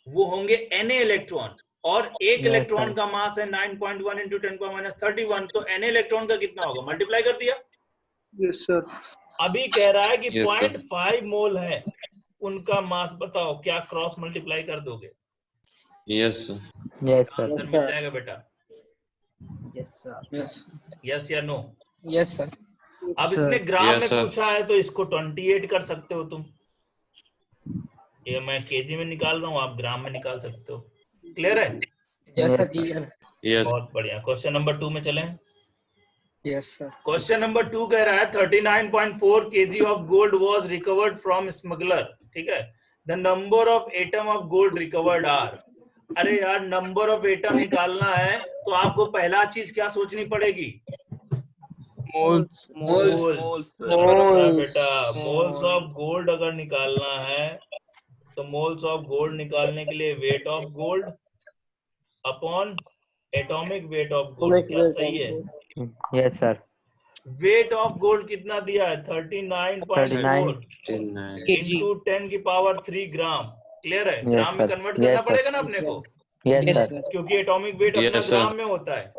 वो होंगे Na इलेक्ट्रॉन, और 1 इलेक्ट्रॉन का मास है 9.1 इंटू 10⁻31, तो Na इलेक्ट्रॉन का कितना होगा? मल्टीप्लाई कर दिया। Yes sir. अभी कह रहा है कि Yes, sir. 0.5 मोल है, उनका मास बताओ, क्या क्रॉस मल्टीप्लाई कर दोगे? Yes sir. यस आंसर मिल जाएगा बेटा। Yes sir. यस या नो? Yes sir. अब इसने ग्राम Yes, में sir. पूछा है तो इसको 28 कर सकते हो तुम। ये मैं केजी में निकाल रहा हूँ, आप ग्राम में निकाल सकते हो। क्लियर है? Yes sir clear. यस। बहुत बढ़िया। क्वेश्चन नंबर 2 में चलें। Yes sir. क्वेश्चन नंबर 2 कह रहा है 39.4 kg of gold was recovered from smuggler. ठीक है, the number of atom of gold recovered are. अरे यार, नंबर ऑफ एटम निकालना है तो आपको पहला चीज क्या सोचनी पड़ेगी? moles मोल्स अच्छा बेटा, मोल्स ऑफ गोल्ड अगर निकालना है तो मोल्स ऑफ गोल्ड निकालने के लिए weight of gold upon atomic weight of gold, क्या सही है? Yes sir. Weight of gold कितना दिया है? 39.4 इंटू 10 की पावर 3 ग्राम। क्लियर है? ग्राम में कन्वर्ट करना पड़ेगा ना अपने को, क्योंकि एटॉमिक वेट अपना ग्राम में होता है।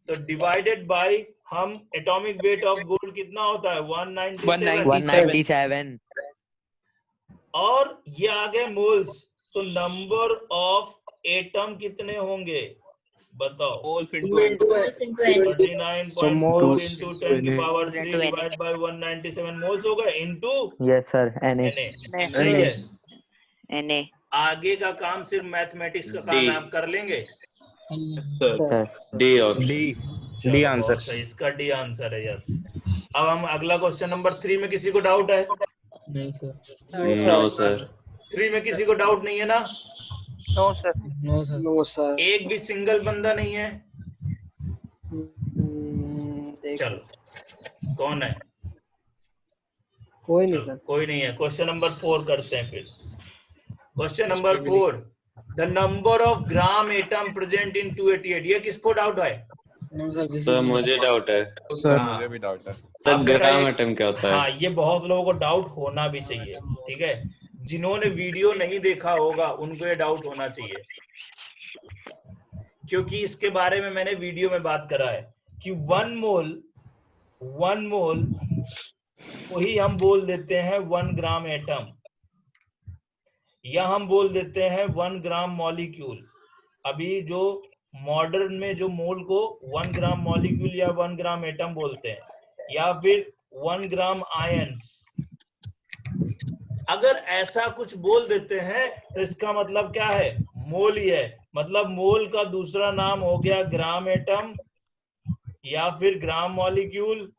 तो डिवाइडेड बाय हम एटॉमिक वेट ऑफ गोल्ड कितना होता है? 197। और ये आ गए मोल्स, तो नंबर ऑफ एटम कितने होंगे बताओ? मोल्स इनटू 39.4 इंटू 10 की पावर 3 डिवाइड बाय 197 मोल्स हो गए इनटू यस सर Na। सही है। Na। आगे का काम सिर्फ मैथमेटिक्स का काम है, आप कर लेंगे सर डी और डी आंसर सही, इसका डी आंसर है। यस। अब हम अगला क्वेश्चन नंबर 3 में किसी को डाउट है? नहीं सर। No sir. 3 में किसी को डाउट नहीं है ना? No sir. No sir. No sir. एक भी सिंगल बंदा नहीं है? चलो, कौन है? कोई नहीं सर। कोई नहीं है। क्वेश्चन नंबर 4 करते हैं फिर। Question number 4, the number of gram atom present in 288। ये किसको डाउट है? सर मुझे डाउट है। सर मुझे भी डाउट है। सर ग्राम एटम क्या होता है? हाँ, ये बहुत लोगों को डाउट होना भी चाहिए, ठीक है। जिन्होंने वीडियो नहीं देखा होगा उनको ये डाउट होना चाहिए, क्योंकि इसके बारे में मैंने वीडियो में बात करा है कि 1 मोल वही हम बोल देते हैं 1 ग्राम एटम, या हम बोल देते हैं 1 ग्राम मॉलिक्यूल। अभी जो मॉडर्न में जो मोल को 1 ग्राम मॉलिक्यूल या 1 ग्राम एटम बोलते हैं, या फिर 1 ग्राम आयंस। अगर ऐसा कुछ बोल देते हैं तो इसका मतलब क्या है? मोल ही है। मतलब मोल का दूसरा नाम हो गया ग्राम एटम, या फिर ग्राम मॉलिक्यूल,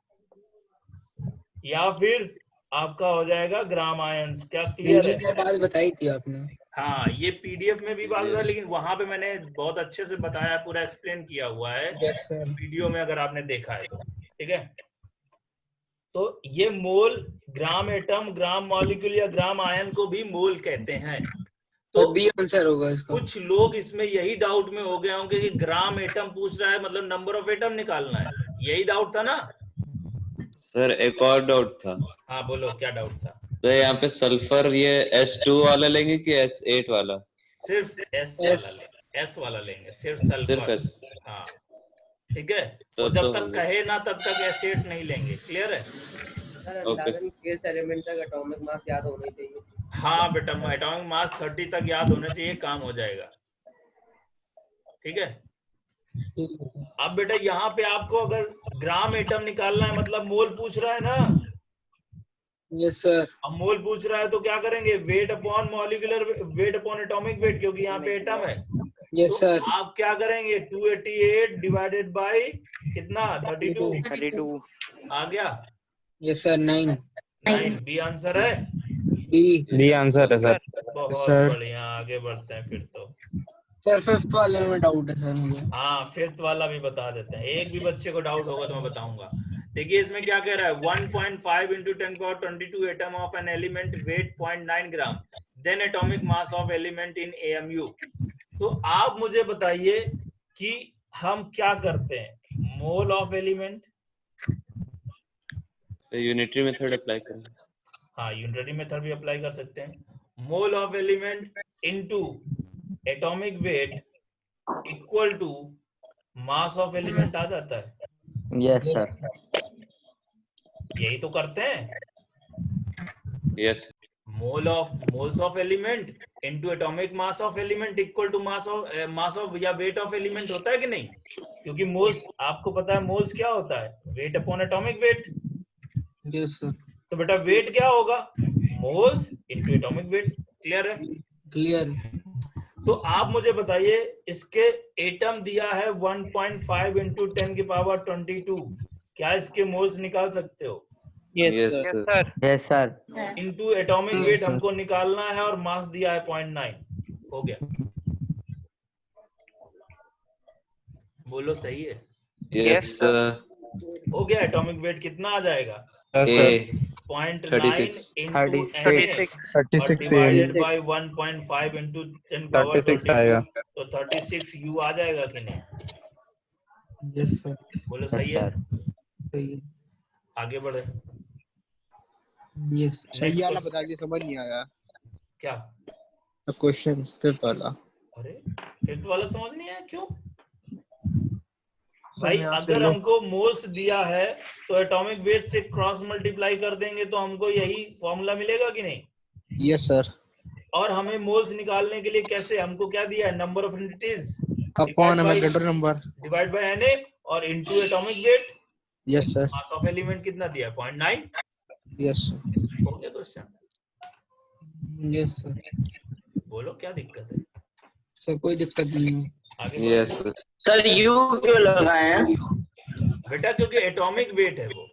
या फिर आपका हो जाएगा ग्राम आयंस। क्या क्लियर है? बात बताई थी आपने। हाँ, ये पीडीएफ में भी बात हुआ, लेकिन वहां पे मैंने बहुत अच्छे से बताया, पूरा एक्सप्लेन किया हुआ है वीडियो में, अगर आपने देखा है तो। ठीक है, तो ये मोल, ग्राम एटम, ग्राम मॉलिक्यूल या ग्राम आयन को भी मोल कहते हैं। तो बी आंसर होगा इसका। कुछ लोग इसमें यही डाउट में हो गए होंगे कि ग्राम एटम पूछ रहा है, मतलब नंबर ऑफ एटम निकालना है। यही डाउट था ना सर? एक और डाउट था। हाँ बोलो, क्या डाउट था? तो यहाँ पे सल्फर ये S2 वाला लेंगे कि S8 वाला? सिर्फ S वाला लेंगे, सिर्फ सल्फर। हाँ ठीक है, तो जब तक कहे ना तब तक S8 नहीं लेंगे। क्लियर है? सर अंदाजन केस एलिमेंट तक एटॉमिक मास याद होनी चाहिए। हाँ बेटा, एटॉमिक मास 30 तक याद होना चाहिए, काम हो जाएगा। ठीक है। अब बेटा यहाँ पे आपको अगर ग्राम एटम निकालना है, मतलब मोल पूछ रहा है ना? Yes sir. अब मोल पूछ रहा है तो क्या करेंगे? Weight upon molecular weight upon atomic wait, क्योंकि यहाँ पे एटम है। Yes sir. तो आप क्या करेंगे? 288 डिवाइडेड बाय कितना? 32 आ गया। Yes sir. 9 बी आंसर है। बी आंसर है सर। बहुत बढ़िया, आगे बढ़ते हैं फिर। तो सर 5th वाले में डाउट है सर मुझे। हाँ, 5th वाला भी बता देते हैं। एक भी बच्चे को डाउट होगा तो मैं बताऊंगा। देखिए इसमें क्या कह रहा है? 1.5 into 10⁻22 atom of an element weight 0.9 gram, then atomic mass of element in AMU। तो आप मुझे बताइए कि हम क्या करते हैं? Mole of element, unitary method apply करें। हाँ, यूनिटरी मेथड भी अप्लाई कर सकते हैं। Mole of element into atomic weight equal to mass of element आ जाता है। Yes sir. यही तो करते हैं। Yes. Moles of element into atomic mass of element equal to mass of या वेट ऑफ एलिमेंट होता है कि नहीं? क्योंकि मोल्स, आपको पता है मोल्स क्या होता है? Weight upon atomic wait. Yes sir. तो बेटा वेट क्या होगा? Moles into atomic wait. Clear है? क्लियर। तो आप मुझे बताइए, इसके एटम दिया है 1.5 into 10 की पावर 22, क्या इसके मोल्स निकाल सकते हो? Yes sir. Yes sir. Into atomic wait हमको निकालना है, और मास दिया है 0.9। हो गया। बोलो सही है? Yes sir. हो गया। एटॉमिक वेट कितना आ जाएगा? A 0.9 into 36 divided by 1.5 into 10 power 36 आएगा। 22, तो 36 U आ जाएगा कि नहीं? Yes sir. बोलो सही है। सही है। आगे बढ़े। यस सही वाला बता दिए, समझ नहीं आया क्या क्वेश्चन फिफ्थ वाला। अरे फिफ्थ वाला समझ नहीं आया क्यों भाई? अगर हमको मोल्स दिया है तो एटॉमिक वेट से क्रॉस मल्टीप्लाई कर देंगे तो हमको यही फॉर्मूला मिलेगा कि नहीं? Yes sir. और हमें मोल्स निकालने के लिए कैसे, हमको क्या दिया है? Number of units upon Avogadro number divide by Na और into atomic wait. Yes sir. Mass of element कितना दिया? 0.9। यस हो गया क्वेश्चन। Yes sir. बोलो क्या दिक्कत है? सर कोई दिक्कत नहीं है। आगे यस सर यू क्यों लगाए हैं? बेटा क्योंकि एटॉमिक वेट है वो,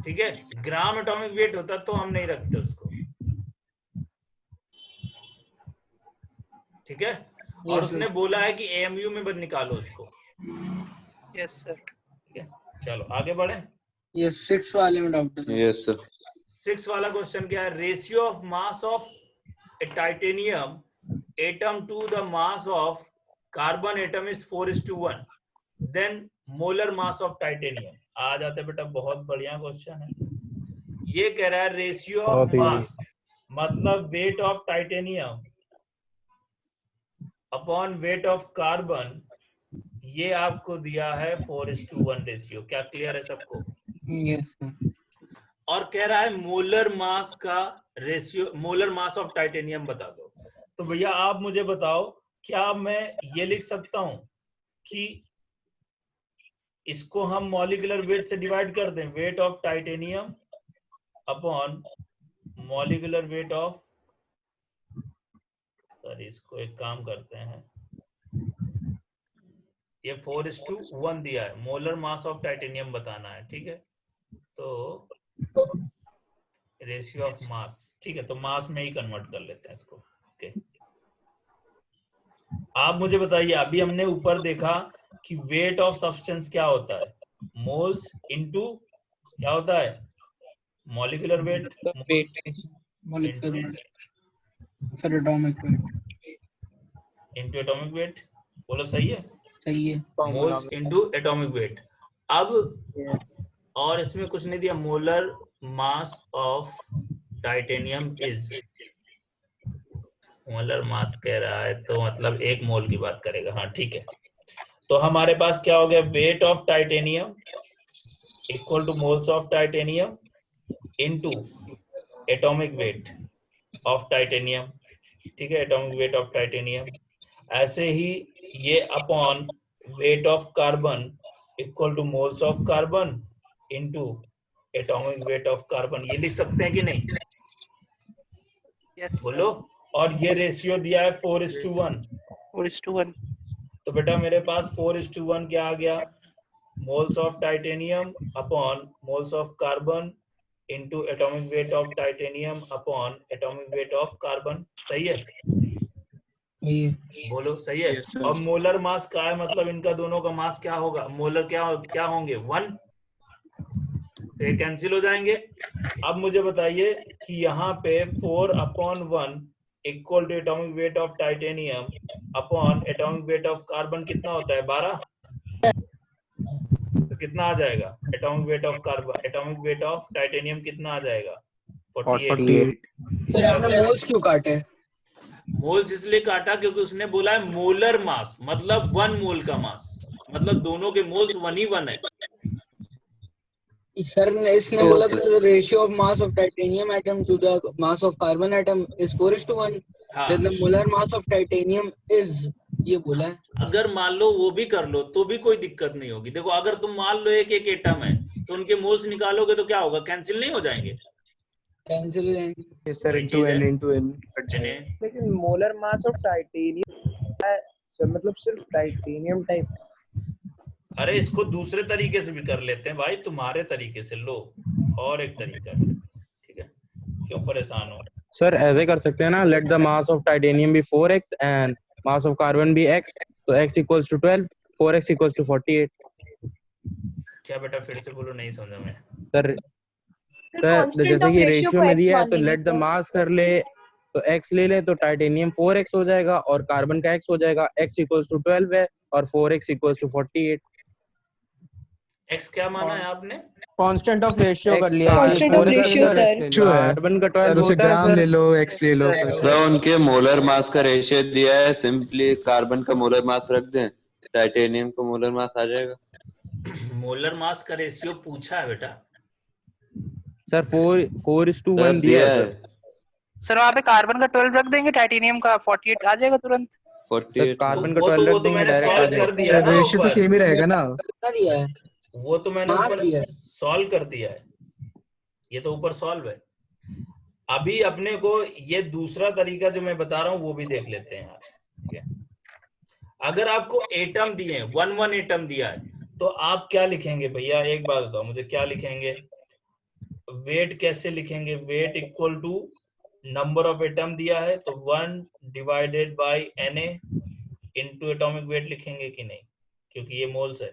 ठीक है। ग्राम एटॉमिक वेट होता तो हम नहीं रखते उसको, ठीक है। और उसने बोला है कि AMU में बस निकालो उसको। Yes sir. ठीक है, चलो आगे बढ़े। ये 6 वाले में डाउट है। यस 6 वाला क्वेश्चन क्या है? Ratio of mass of a titanium atom to the mass of carbon atom is 4:1, then molar mass of titanium. आ जाते बेटा, बहुत बढ़िया क्वेश्चन है। ये कह रहा है रेशियो ऑफ मास मतलब wait of titanium upon weight of carbon, ये आपको दिया है 4:1 रेशियो। क्या क्लियर है सबको? Yes sir. और कह रहा है मोलर मास का ratio, molar mass of titanium बता दो। तो भैया आप मुझे बताओ, क्या मैं ये लिख सकता हूं कि इसको हम मॉलिक्यूलर वेट से डिवाइड कर दें, wait of titanium upon molecular weight of, sorry इसको एक काम करते हैं, ये 4:1 दिया है, मोलर मास ऑफ टाइटेनियम बताना है, ठीक है। तो रेशियो ऑफ मास, ठीक है, तो मास में ही कन्वर्ट कर लेते हैं इसको। ओके, आप मुझे बताइए, अभी हमने ऊपर देखा कि वेट ऑफ सब्सटेंस क्या होता है? मोल्स इनटू क्या होता है? मॉलिक्यूलर वेट, मॉलिक्यूलर फिर atomic weight into atomic wait. बोलो सही है? सही है। Moles into atomic wait. अब और इसमें कुछ नहीं दिया, molar mass of titanium is, molar mass कह रहा है तो मतलब 1 मोल की बात करेगा। हाँ ठीक है, तो हमारे पास क्या हो गया? Wait of titanium equal two moles of titanium into atomic weight of titanium, ठीक है, एटॉमिक वेट ऑफ टाइटेनियम। ऐसे ही ये upon weight of carbon equal two moles of carbon into atomic weight of carbon. ये लिख सकते हैं कि नहीं? yes, बोलो। और ये रेशियो दिया है 4:1। 4:1। तो बेटा मेरे पास 4:1 क्या आ गया? Moles of titanium upon moles of carbon into atomic weight of titanium upon atomic weight of carbon. सही है? बोलो सही है। yes, और मोलर मास का है, मतलब इनका दोनों का मास क्या होगा? मोलर क्या होंगे? 1, तो ये कैंसिल हो जाएंगे। अब मुझे बताइए कि यहाँ पे 4/1 equal to atomic weight of titanium upon atomic weight of carbon कितना होता है? 12। तो कितना आ जाएगा? Atomic weight of carbon, atomic weight of titanium कितना आ जाएगा? 48। सर आपने मोल्स क्यों काटे? मोल्स इसलिए काटा क्योंकि उसने बोला है मोलर मास मतलब 1 मोल का मास, मतलब दोनों के मोल्स 1 ही 1 है। सर इसने बोला था ratio of mass of titanium atom to the mass of carbon atom is 4:1, then the molar mass of titanium is, ये बोला है। अगर मान लो वो भी कर लो तो भी कोई दिक्कत नहीं होगी। देखो अगर तुम मान लो एक एटम है तो उनके मोल्स निकालोगे तो क्या होगा? कैंसिल नहीं हो जाएंगे? कैंसिल हो जाएंगे सर, इनटू n लेकिन मोलर मास ऑफ टाइटेनियम मतलब सिर्फ टाइटेनियम टाइप। अरे इसको दूसरे तरीके से भी कर लेते हैं भाई, तुम्हारे तरीके से लो, और एक तरीका है, ठीक है, क्यों परेशान हो? सर ऐसे कर सकते हैं ना, let the mass of titanium be 4x and mass of carbon be x, तो x equals to 12, 4x equals to 48। क्या बेटा फिर से बोलो, नहीं समझा मैं। सर जैसे कि रेशियो में दिया है तो लेट द मास कर ले, तो x ले ले तो टाइटेनियम 4x हो जाएगा और कार्बन का x हो जाएगा। x इक्वल्स टू 12 है और 4x इक्वल्स टू 48। x क्या माना है आपने? कांस्टेंट ऑफ रेशियो कर लिया। कार्बन का 12 होता है सर। ले लो, x ले लो। सर उनके मोलर मास का रेशियो दिया है, सिंपली कार्बन का मोलर मास रख दें, टाइटेनियम का मोलर मास आ जाएगा। मोलर मास का रेशियो पूछा है बेटा सर 4:1 दिया है सर। वहाँ पे कार्बन का 12 रख देंगे, टाइटेनियम का 48 आ जाएगा तुरंत। 48 कार्बन का 12 रख देंगे, डायरेक्ट आ जाएगा। रेशियो तो सेम ही रहेगा ना। दिया है वो तो मैंने मास ऊपर दिया है। सॉल्व कर दिया है, ये तो ऊपर सॉल्व है। अभी अपने को ये दूसरा तरीका जो मैं बता रहा हूँ वो भी देख लेते हैं। ठीक है, अगर आपको एटम दिए, 1 एटम दिया है, तो आप क्या लिखेंगे भैया? एक बात बताओ मुझे, क्या लिखेंगे? वेट कैसे लिखेंगे? Weight equal to number of atom दिया है तो 1 divided by Na into atomic weight लिखेंगे कि नहीं? क्योंकि ये मोल्स है।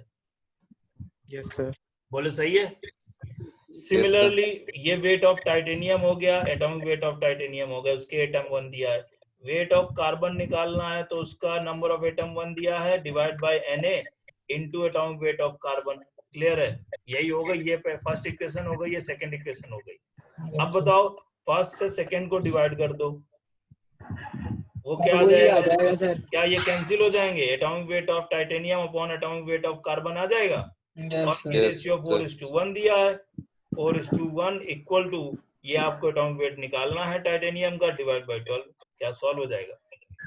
Yes sir. बोले सही है। सिमिलरली ये वेट ऑफ टाइटेनियम हो गया, एटॉमिक वेट ऑफ टाइटेनियम हो गया, उसके एटम 1 दिया है। वेट ऑफ कार्बन निकालना है तो उसका नंबर ऑफ एटम 1 दिया है, divide by Na into atomic weight of carbon. Clear है? यही होगा, ये फर्स्ट इक्वेशन हो गई, ये सेकंड इक्वेशन हो गई। अब बताओ फर्स्ट से सेकंड को डिवाइड कर दो, वो क्या आ जाएगा सर? क्या ये कैंसिल हो जाएंगे? Atomic weight of titanium upon atomic weight of carbon आ जाएगा। और रेशियो 4:1 दिया है, 4:1 इक्वल टू ये आपको एटॉमिक वेट निकालना है टाइटेनियम का, डिवाइड बाय 12। क्या सॉल्व हो जाएगा?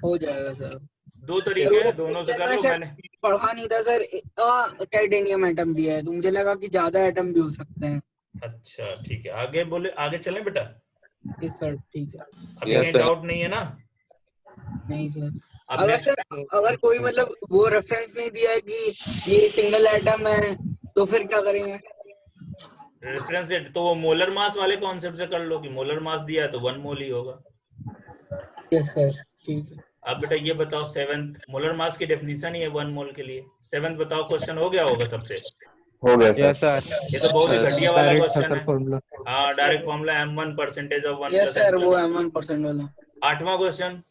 हो जाएगा सर। दो तरीके हैं, दोनों से कर लो। मैंने पढ़ा नहीं था सर, टाइटेनियम एटम दिया है तो मुझे लगा कि ज्यादा एटम भी हो सकते हैं। अच्छा ठीक है, आगे बोले, आगे चलें बेटा? सर ठीक है, अभी कहीं डाउट नहीं है ना? नहीं सर। अगर कोई मतलब वो रेफरेंस नहीं दिया है कि ये सिंगल एटम है तो फिर क्या करेंगे? रेफरेंस तो वो मोलर मास वाले कॉन्सेप्ट से कर लो कि मोलर मास दिया है तो 1 मोल ही होगा। यस सर ठीक है। अब बेटा ये बताओ, 7th मोलर मास की डेफिनेशन ही है 1 मोल के लिए। 7th बताओ, क्वेश्चन हो गया होगा सबसे? हो गया सर। ये तो बहुत ही घटिया वाला क्वेश्चन है। हाँ, direct formula M1 percentage of 1 yes sir, वो M1% वाला। 8वां क्वेश्चन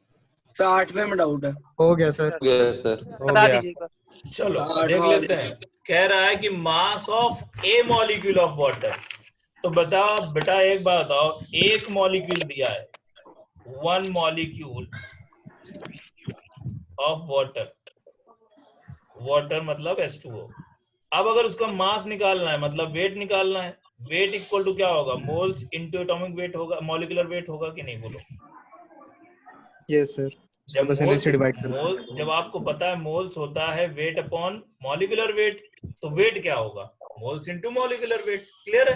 सर 8वें में डाउट है। हो गया सर। हो गया सर। बता दीजिएगा। चलो देख लेते हैं। कह रहा है कि मास of A molecule of water. तो बताओ बेटा, एक बात बताओ, एक मॉलिक्यूल दिया है, 1 मॉलिक्यूल ऑफ वाटर, वाटर मतलब H2O। अब अगर उसका मास निकालना है, मतलब वेट निकालना है, वेट इक्वल टू क्या होगा? मोल्स इनटू एटॉमिक वेट होगा, मॉलिक्यूलर वेट होगा कि नहीं? बोलो। Yes sir. जब आपको पता है मोल्स होता है वेट अपॉन मॉलिक्यूलर वेट, तो वेट क्या होगा? Moles into molecular weight. Clear है?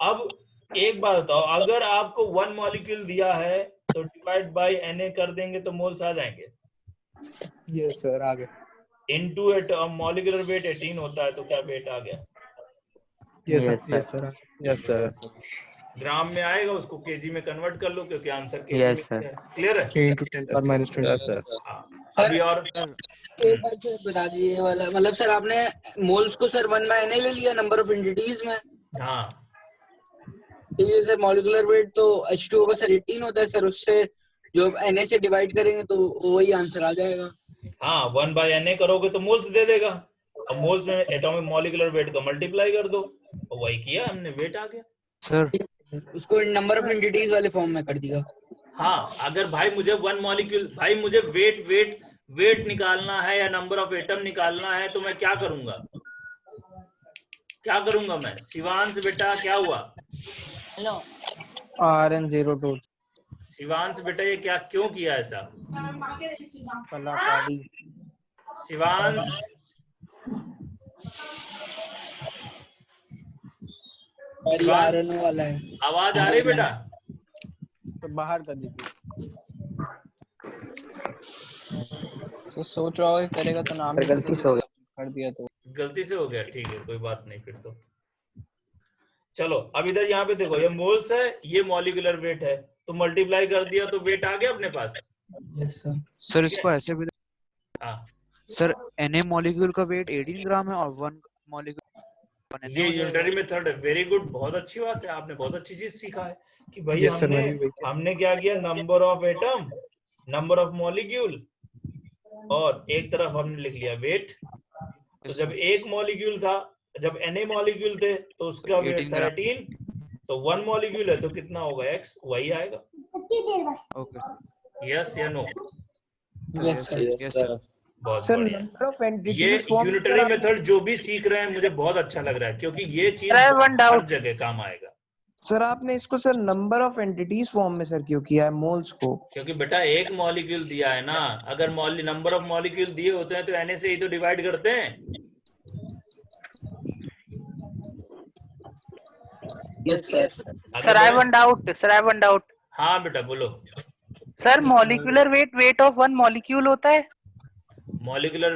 अब एक बात बताओ, अगर आपको 1 मॉलिक्यूल दिया है तो डिवाइड बाय Na कर देंगे तो मोल्स आ जाएंगे। यस सर, आ गए। इनटू मॉलिक्यूलर वेट 18 होता है तो क्या वेट आ गया? Yes sir. Yes sir. Gram में आएगा, उसको केजी में कन्वर्ट कर लो क्योंकि आंसर केजी में है। क्लियर है? 3 × 10⁻20 सर। अभी और एक बार से बता दीजिए वाला, मतलब सर आपने मोल्स को सर 1/Na ले लिया नंबर ऑफ एंटिटीज में। हाँ ठीक है सर। मॉलिक्यूलर वेट तो H2O का सर 18 होता है सर, उससे जो Na से डिवाइड करेंगे तो वही आंसर आ जाएगा। हाँ, 1/Na करोगे तो मोल्स दे देगा। अब मोल्स में एटॉमिक मॉलिक्यूलर वेट का मल्टीप्लाई कर दो, तो वही किया हमने, वेट आ गया सर। उसको नंबर ऑफ एंटिटीज वाले फॉर्म में कर दिया। हाँ, अगर भाई मुझे 1 मॉलिक्यूल, भाई मुझे वेट निकालना है या नंबर ऑफ एटम निकालना है तो मैं क्या करूंगा? क्या करूंगा मैं? शिवांश बेटा क्या हुआ? Hello RN02। शिवांश बेटा ये क्या, क्यों किया ऐसा? कलाकारी। शिवांश वाला है। आवाज आ रही बेटा? तो बाहर कर दीजिए। तो सोच रहा हो करेगा तो नाम गलती से हो गया, कर दिया तो गलती से हो गया। ठीक है, कोई बात नहीं फिर तो। चलो अब इधर यहाँ पे देखो, ये मोल्स है, ये मॉलिक्यूलर वेट है, तो मल्टीप्लाई कर दिया तो वेट आ गया अपने पास। सर इसको ऐसे भी हाँ, सर Na मॉलिक्यूल का वेट 18 ग्राम है और 1 मॉलिक्यूल ये यूनिटरी मेथड है। वेरी गुड, बहुत अच्छी बात है, आपने बहुत अच्छी चीज सीखा है कि भाई Yes, sir, मैंने भी वही किया। हमने क्या किया, number of atom, number of molecule, और एक तरफ हमने लिख लिया वेट। तो जब एक मॉलिक्यूल था, जब Na मॉलिक्यूल थे तो उसका वेट 13, तो 1 मॉलिक्यूल है तो कितना होगा, x, वही आएगा। ओके, यस या नो? Yes sir. बहुत सर बढ़िया। नंबर ऑफ ये एंटिटीज फॉर्म यूनिटरी मेथड जो भी सीख रहे हैं मुझे बहुत अच्छा लग रहा है, क्योंकि ये चीज हर जगह काम आएगा। सर आपने इसको sir number of entities form में सर क्यों किया है मोल्स को? क्योंकि बेटा एक मॉलिक्यूल दिया है ना, अगर नंबर ऑफ मॉलिक्यूल दिए होते हैं तो Na से ही तो डिवाइड करते हैं। Yes, yes. Sir, I have one doubt. Sir, I have one doubt. हाँ बेटा बोलो। Sir, molecular weight of one molecule होता है? Molecular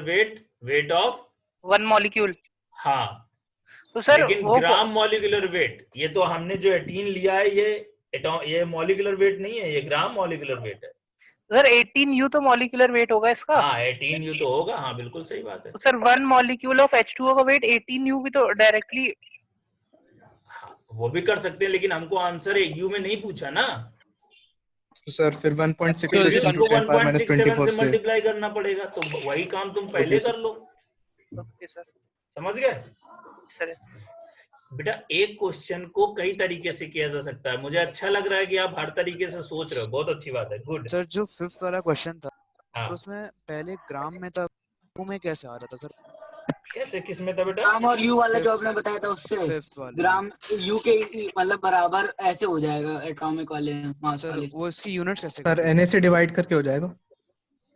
weight of one molecule. हाँ, तो सर लेकिन ग्राम मॉलिक्यूलर वेट, ये तो हमने जो 18 लिया है ये मॉलिक्यूलर वेट नहीं है, ये ग्राम मॉलिक्यूलर वेट है। सर 18U तो मॉलिक्यूलर वेट होगा इसका? हाँ 18U तो होगा, हाँ बिल्कुल सही बात है। तो सर 1 मॉलिक्यूल ऑफ H2O का वेट 18U भी तो डायरेक्टली, वो भी कर सकते हैं, लेकिन हमको आंसर U में नहीं पूछा ना। तो सर फिर 1.6 फिर भी से उसको 10⁻24 1.67 से मल्टीप्लाई करना पड़ेगा, तो वही काम तुम पहले कर लो। ओके सर, समझ गए? सर बेटा एक क्वेश्चन को कई तरीके से किया जा सकता है, मुझे अच्छा लग रहा है कि आप हर तरीके से सोच रहे हो, बहुत अच्छी बात है, गुड। सर जो 5th वाला क्वेश्चन था, हाँ। तो उसमें पहले ग्राम में था, U में कैसे आ रहा था सर? कैसे, किस में था बेटा? ग्राम और यू वाला जो आपने बताया था उससे ग्राम यू के मतलब बराबर ऐसे हो जाएगा एटॉमिक वाले मास वाले। वो इसकी यूनिट्स कैसे? सर Na से डिवाइड करके हो जाएगा।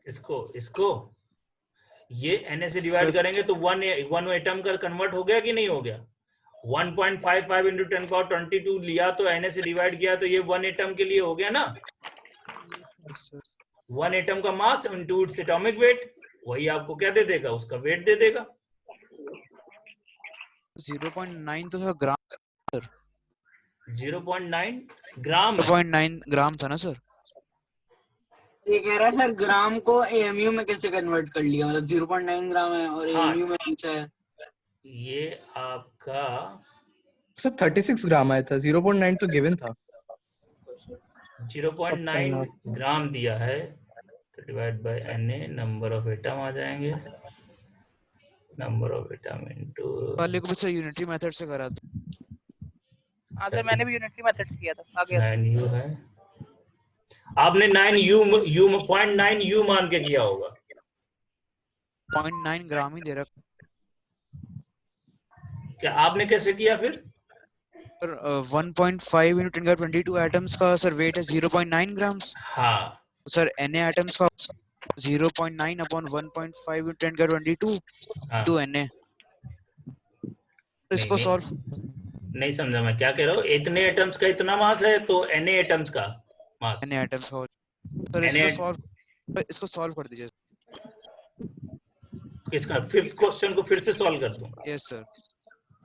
इसको ये Na से डिवाइड करेंगे तो 1 एटम का कन्वर्ट हो गया कि नहीं हो गया? 1.55 into 10⁻22 लिया तो Na से डिवाइड किया तो ये 1 एटम के लिए हो गया ना। 1 एटम का mass into its atomic weight, वही आपको क्या दे देगा, उसका वेट दे देगा। 0.9 तो था ग्राम सर। 0.9 ग्राम 0.9 ग्राम था ना सर? ये कह रहा है सर ग्राम को AMU में कैसे कन्वर्ट कर लिया, मतलब 0.9 ग्राम है और AMU में पूछा है। ये आपका सर 36 ग्राम आया था, 0.9 तो गिवन था। 0.9 ग्राम दिया है तो divide by Na, number of atom आ जाएंगे, नंबर ऑफ एटम इनटू वाले को भी सर यूनिटरी मेथड से करा था। हाँ सर मैंने भी यूनिटरी मेथड से किया था। आगे 9U है, आपने 0.9U मान के किया होगा। 0.9 ग्राम ही दे रखा। क्या आपने कैसे किया फिर? सर 1.5 into 10⁻22 एटम्स का सर वेट है 0.9 ग्राम। हाँ सर Na एटम्स का 0.9 upon 1.5 into 10⁻22 to Na। तो इसको सॉल्व नहीं समझा मैं क्या कह रहा हूँ। इतने एटम्स का इतना मास है तो Na एटम्स का मास, Na एटम्स का सर इसको सॉल्व कर दीजिए। इसका 5th क्वेश्चन को फिर से सॉल्व कर दूं। Yes sir.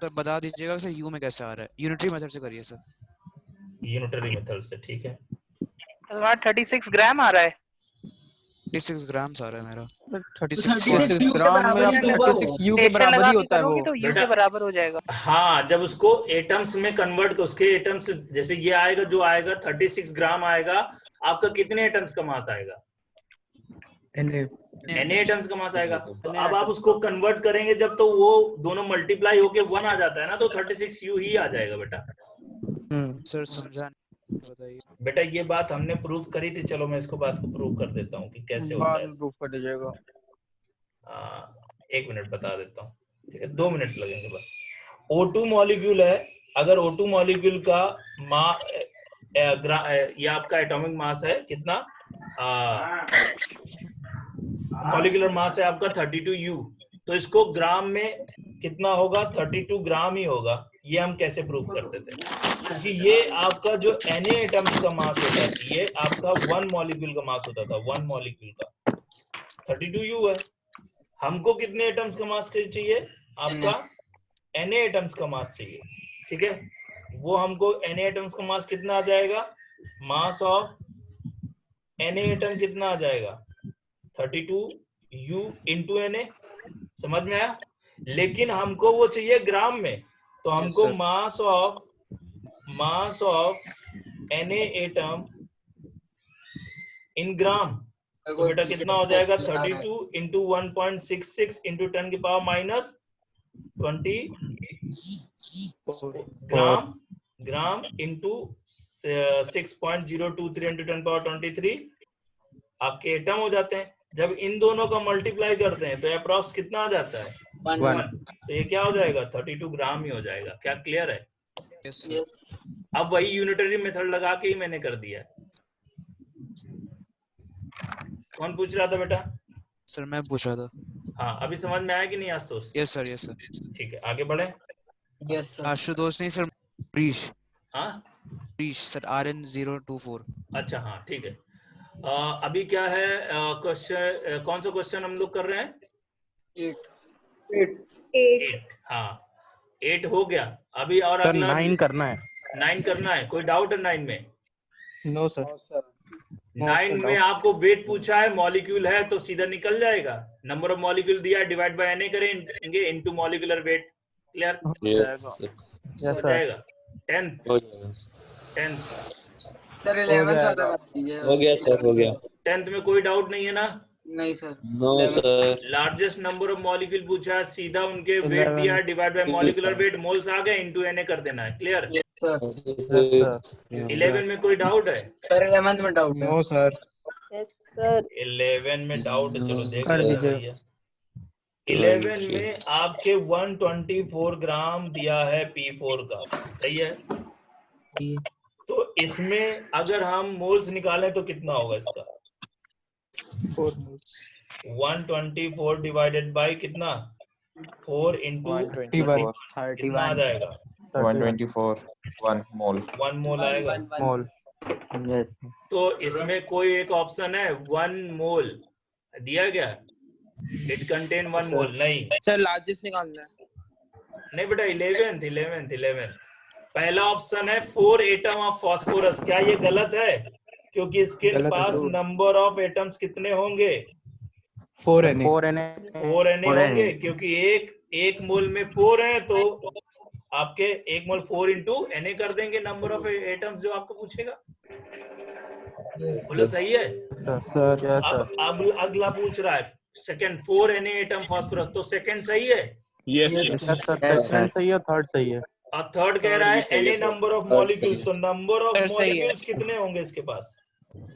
सर बता दीजिएगा सर U में कैसे आ रहा है, यूनिटरी मेथड से करिए सर। यूनिटरी मेथड से, ठीक है। वहाँ 36 ग्राम आ रहा है। 36 ग्राम आ रहा है मेरा। 36 ग्राम में 36U के बराबर ही होता है वो। तो U के बराबर हो जाएगा। हाँ, जब उसको एटम्स में कन्वर्ट कर, उसके एटम्स जैसे ये आएगा, जो आएगा 36 ग्राम आएगा, आपका कितने एटम्स का मास आएगा? Na एटम्स का मास आएगा। तो अब आप उसको कन्वर्ट करेंगे जब, तो वो दोनों मल्टीप्लाई होके 1 आ जाता है ना, तो 36U ही आ जाएगा बेटा। सर समझा बताइए। बेटा ये बात हमने प्रूव करी थी, चलो मैं इसको बात को प्रूव कर देता हूँ कि कैसे होता है। प्रूव कर दीजिएगा। 1 मिनट बता देता हूँ, ठीक है, 2 मिनट लगेंगे बस। O2 मॉलिक्यूल है, अगर O2 मॉलिक्यूल का ये आपका एटॉमिक मास है कितना, मॉलिक्यूलर मास है आपका 32U, तो इसको ग्राम में कितना होगा? 32 ग्राम ही होगा। ये हम कैसे प्रूव करते थे? क्योंकि ये आपका जो Na एटम्स का मास होता है, ये आपका 1 मॉलिक्यूल का मास होता था, 1 मॉलिक्यूल का 32U है। हमको कितने एटम्स का मास चाहिए? आपका Na एटम्स का मास चाहिए, ठीक है। वो हमको Na एटम्स का मास कितना आ जाएगा? मास ऑफ Na एटम कितना आ जाएगा? 32 U into Na, समझ में आया? लेकिन हमको वो चाहिए ग्राम में, तो हमको mass of Na atom in gram, तो बेटा कितना हो जाएगा 32 इंटू 1.66 इंटू 10 की power minus 20 gram into 6.023 into 10 power 23 आपके एटम हो जाते हैं। जब इन दोनों का मल्टीप्लाई करते हैं तो अप्रॉक्स कितना आ जाता है 1। तो ये क्या हो जाएगा 32 ग्राम ही हो जाएगा। क्या क्लियर है? अब वही यूनिटरी मेथड लगा के ही मैंने कर दिया। कौन पूछ रहा था बेटा? सर मैं पूछ रहा था। हाँ, अभी समझ में आया कि नहीं Ashutosh? Yes sir, yes sir. ठीक है, आगे बढ़े। Yes sir. आशुतोष नहीं सर, प्रीश। हाँ, प्रीश सर, RN024। अच्छा, हाँ ठीक है। अभी क्या है क्वेश्चन, कौन सा क्वेश्चन हम लोग कर रहे हैं? 8। हाँ 8 हो गया। अभी और सर अगला 9 करना है। 9 करना है। कोई डाउट है 9 में? No sir. 9 में आपको वेट पूछा है, मॉलिक्यूल है तो सीधा निकल जाएगा। नंबर ऑफ मॉलिक्यूल दिया है, डिवाइड बाय Na करेंगे इनटू मॉलिक्यूलर वेट। क्लियर? हो जाएगा। 10th सर 11th वाला हो गया सर, हो गया। 10th में कोई डाउट नहीं है ना? नहीं सर। No sir. Largest number of molecule पूछा है, सीधा उनके वेट दिया है, divide by molecular weight, moles आ गए, इनटू Na कर देना है। क्लियर? 11 में कोई डाउट है? सर 11th में डाउट है। No sir. Yes sir. 11 में डाउट है, चलो देख कर लेते दीजिए। हैं। 11 में आपके 124 ग्राम दिया है P4 का, सही है? तो इसमें अगर हम मोल्स निकालें तो कितना होगा इसका? 4 मोल्स। 124 डिवाइडेड बाय कितना? 4 इंटू 121 कितना आ जाएगा? 124 1 मोल। 1 मोल आएगा। मोल। यस। तो इसमें कोई एक ऑप्शन है 1 मोल दिया गया, इट कंटेन 1 मोल? नहीं सर लार्जेस्ट निकालना है। नहीं बेटा, 11th पहला ऑप्शन है 4 एटम ऑफ फास्फोरस। क्या ये गलत है? क्योंकि इसके पास नंबर ऑफ एटम्स कितने होंगे? 4 Na होंगे, क्योंकि एक मोल में 4 है तो आपके 1 मोल 4 इंटू Na कर देंगे नंबर ऑफ एटम्स जो आपको पूछेगा। बोलो सही है? सर। अब अगला पूछ रहा है सेकंड 4 Na एटम फास्फोरस, तो सेकंड सही है? यस सर सेकंड सही है, थर्ड सही है। और थर्ड कह रहा है Na नंबर ऑफ मॉलिक्यूल्स, तो नंबर ऑफ मॉलिक्यूल्स कितने होंगे इसके पास?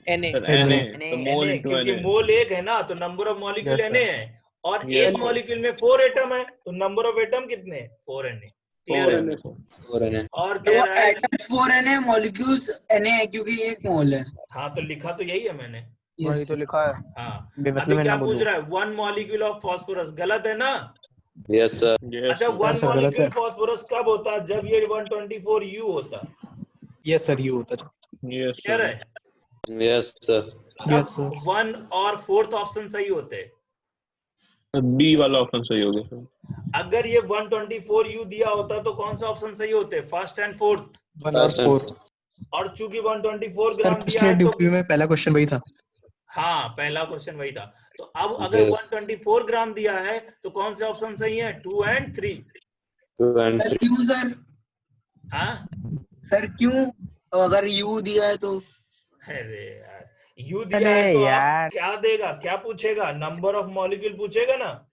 Na। क्योंकि मोल एक है ना, तो नंबर ऑफ मॉलिक्यूल Na है, और एक मॉलिक्यूल में 4 एटम है, तो नंबर ऑफ एटम कितने? 4 Na। क्लियर है? और कह रहा है 4 Na, मॉलिक्यूल्स Na है क्योंकि एक मोल है। हाँ, तो लिखा तो यही है मैंने। वही तो लिखा है। हाँ, अभी क्या पूछ रहा है? 1 मॉलिक्यूल ऑफ फास्फोरस। गलत है ना? Yes sir. अच्छा, 1 मॉलिक्यूल फास्फोरस कब होता है? जब ये 124U होता। यस सर, यू होता। क्लियर है? Yes sir. 1 और 4th ऑप्शन सही होते। बी वाला ऑप्शन सही हो गया। अगर ये 124U दिया होता तो कौन सा ऑप्शन सही होते? 1st and 4th। 1 और 4। और चूंकि 124 ग्राम दिया है तो में पहला क्वेश्चन वही था। हाँ, पहला क्वेश्चन वही था। तो अब अगर 124 ग्राम दिया है तो कौन से ऑप्शन सही है? 2 and 3। 2 and 3। क्यों सर? हाँ सर क्यों? अगर U दिया है तो? अरे यार, U दिया है तो आप क्या देगा? क्या पूछेगा? नंबर ऑफ मॉलिक्यूल पूछेगा ना।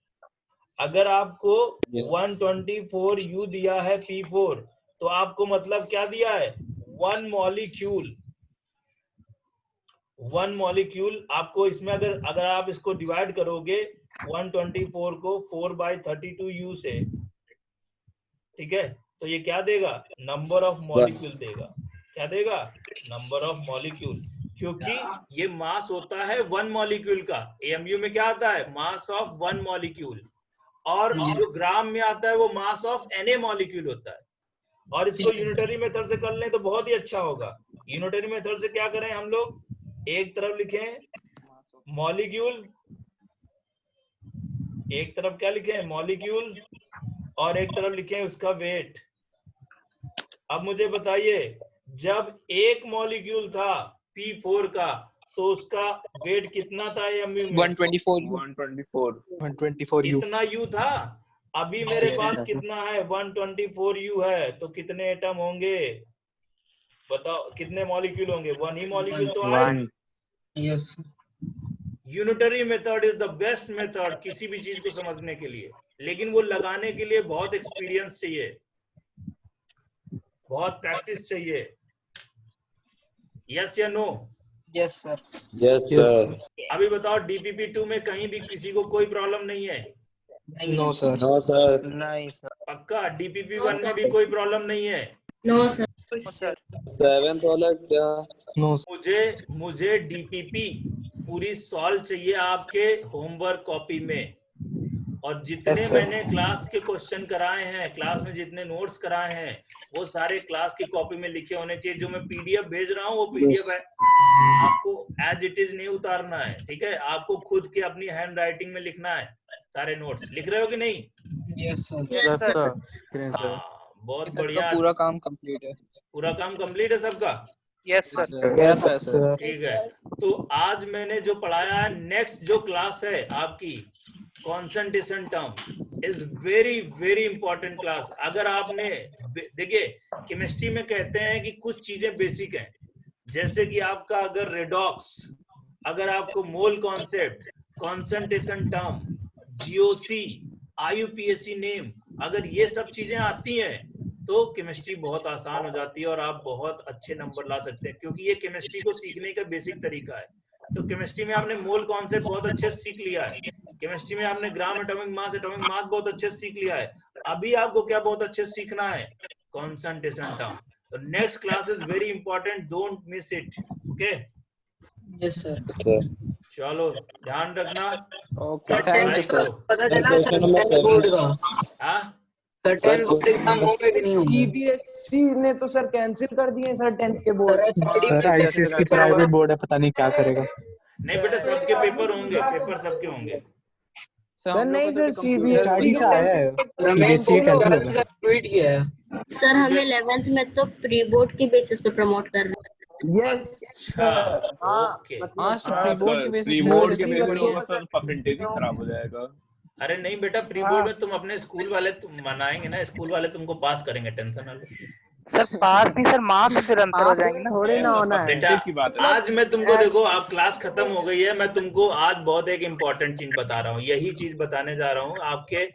अगर आपको 124U दिया है P4, तो आपको मतलब क्या दिया है? 1 मॉलिक्यूल आपको इसमें अगर आप इसको डिवाइड करोगे 124 को 4/32U से, ठीक है, तो ये क्या देगा? नंबर ऑफ मॉलिक्यूल देगा। क्या देगा? Number of molecule. क्योंकि ये मास होता है 1 मॉलिक्यूल का। AMU में क्या आता है? Mass of 1 molecule. और जो ग्राम में आता है वो मास ऑफ Na मॉलिक्यूल होता है। और इसको यूनिटरी मेथड से कर लें तो बहुत ही अच्छा होगा। यूनिटरी मेथड से क्या करें हम लोग? एक तरफ लिखें मॉलिक्यूल, एक तरफ क्या लिखें? मॉलिक्यूल, और एक तरफ लिखें उसका वेट। अब मुझे बताइए, जब एक मॉलिक्यूल था P4 का तो उसका वेट कितना था mu में? 124 U इतना U था। अभी मेरे पास कितना है? 124 U है, तो कितने एटम होंगे बताओ, कितने मॉलिक्यूल होंगे? 1 ही मॉलिक्यूल तो आए। Yes. Unitary method is the best method किसी भी चीज को समझने के लिए, लेकिन वो लगाने के लिए बहुत एक्सपीरियंस चाहिए, बहुत प्रैक्टिस चाहिए। यस या no? Yes sir. Yes sir. अभी बताओ DPP2 में कहीं भी किसी को कोई प्रॉब्लम नहीं है? No sir. No sir. नहीं सर। पक्का? DPP1 में भी कोई प्रॉब्लम नहीं है? No sir. 7th वाला क्या? नो। मुझे DPP पूरी सॉल्व चाहिए आपके होमवर्क कॉपी में, और जितने मैंने क्लास के क्वेश्चन कराए हैं, क्लास में जितने नोट्स कराए हैं, वो सारे क्लास की कॉपी में लिखे होने चाहिए। जो मैं PDF भेज रहा हूँ वो PDF है, आपको एज इट इज नहीं उतारना है, ठीक है? आपको खुद के अपनी हैंड राइटिंग में लिखना है सारे नोट्स। लिख रहे हो कि नहीं? Yes sir. Yes sir. हाँ, बहुत तक का बढ़िया। पूरा काम कंप्लीट है। पूरा काम कंप्लीट है सबका? Yes sir. Yes sir. ठीक है, तो आज मैंने जो पढ़ाया है, नेक्स्ट जो क्लास है आपकी concentration term is very very important class. अगर आपने देखिए, केमिस्ट्री में कहते हैं कि कुछ चीजें बेसिक हैं, जैसे कि आपका अगर रेडॉक्स, अगर आपको mole concept, concentration term, GOC, IUPAC name, अगर ये सब चीजें आती हैं तो केमिस्ट्री बहुत आसान हो जाती है और आप बहुत अच्छे नंबर ला सकते हैं, क्योंकि ये केमिस्ट्री को सीखने का बेसिक तरीका है। तो केमिस्ट्री में आपने मोल कॉन्सेप्ट बहुत अच्छे से सीख लिया है, केमिस्ट्री में आपने ग्राम एटॉमिक मास बहुत अच्छे से सीख लिया है। अभी आपको क्या बहुत अच्छे से सीखना है? Concentration term. तो next class is very important, don't miss it. Okay? Yes sir. चलो ध्यान रखना। Okay, thank you sir. पता चला सर बोर्ड का। हाँ, सर 10 बोर्ड एग्जाम होंगे कि नहीं होंगे? CBSE ने तो सर कैंसिल कर दिए सर 10th के board. Sir ICSE private board है, पता नहीं क्या करेगा। नहीं बेटा, सबके पेपर होंगे, पेपर सबके होंगे। सर नहीं सर, CBSE से आया है, CBSE कैंसिल हो गया। ट्वीट किया है सर हमें 11th में तो प्री बोर्ड की बेसिस पे प्रमोट कर रहे हैं। Yes sir. हाँ सर, प्री बोर्ड के बेसिस होगा सर, परसेंटेज ही खराब हो जाएगा। अरे नहीं बेटा, प्री बोर्ड में तुम अपने स्कूल वाले तुम मनाएंगे ना, स्कूल वाले तुमको पास करेंगे, टेंशन ना लो। सर पास नहीं सर, मार्क्स फिर अंतर हो जाएंगे ना। थोड़ी ना होना है बेटा। आज मैं तुमको, देखो आप क्लास खत्म हो गई है, मैं तुमको आज बहुत एक इम्पोर्टेंट चीज बता रहा हूँ, यही चीज बताने जा रहा हूँ आपके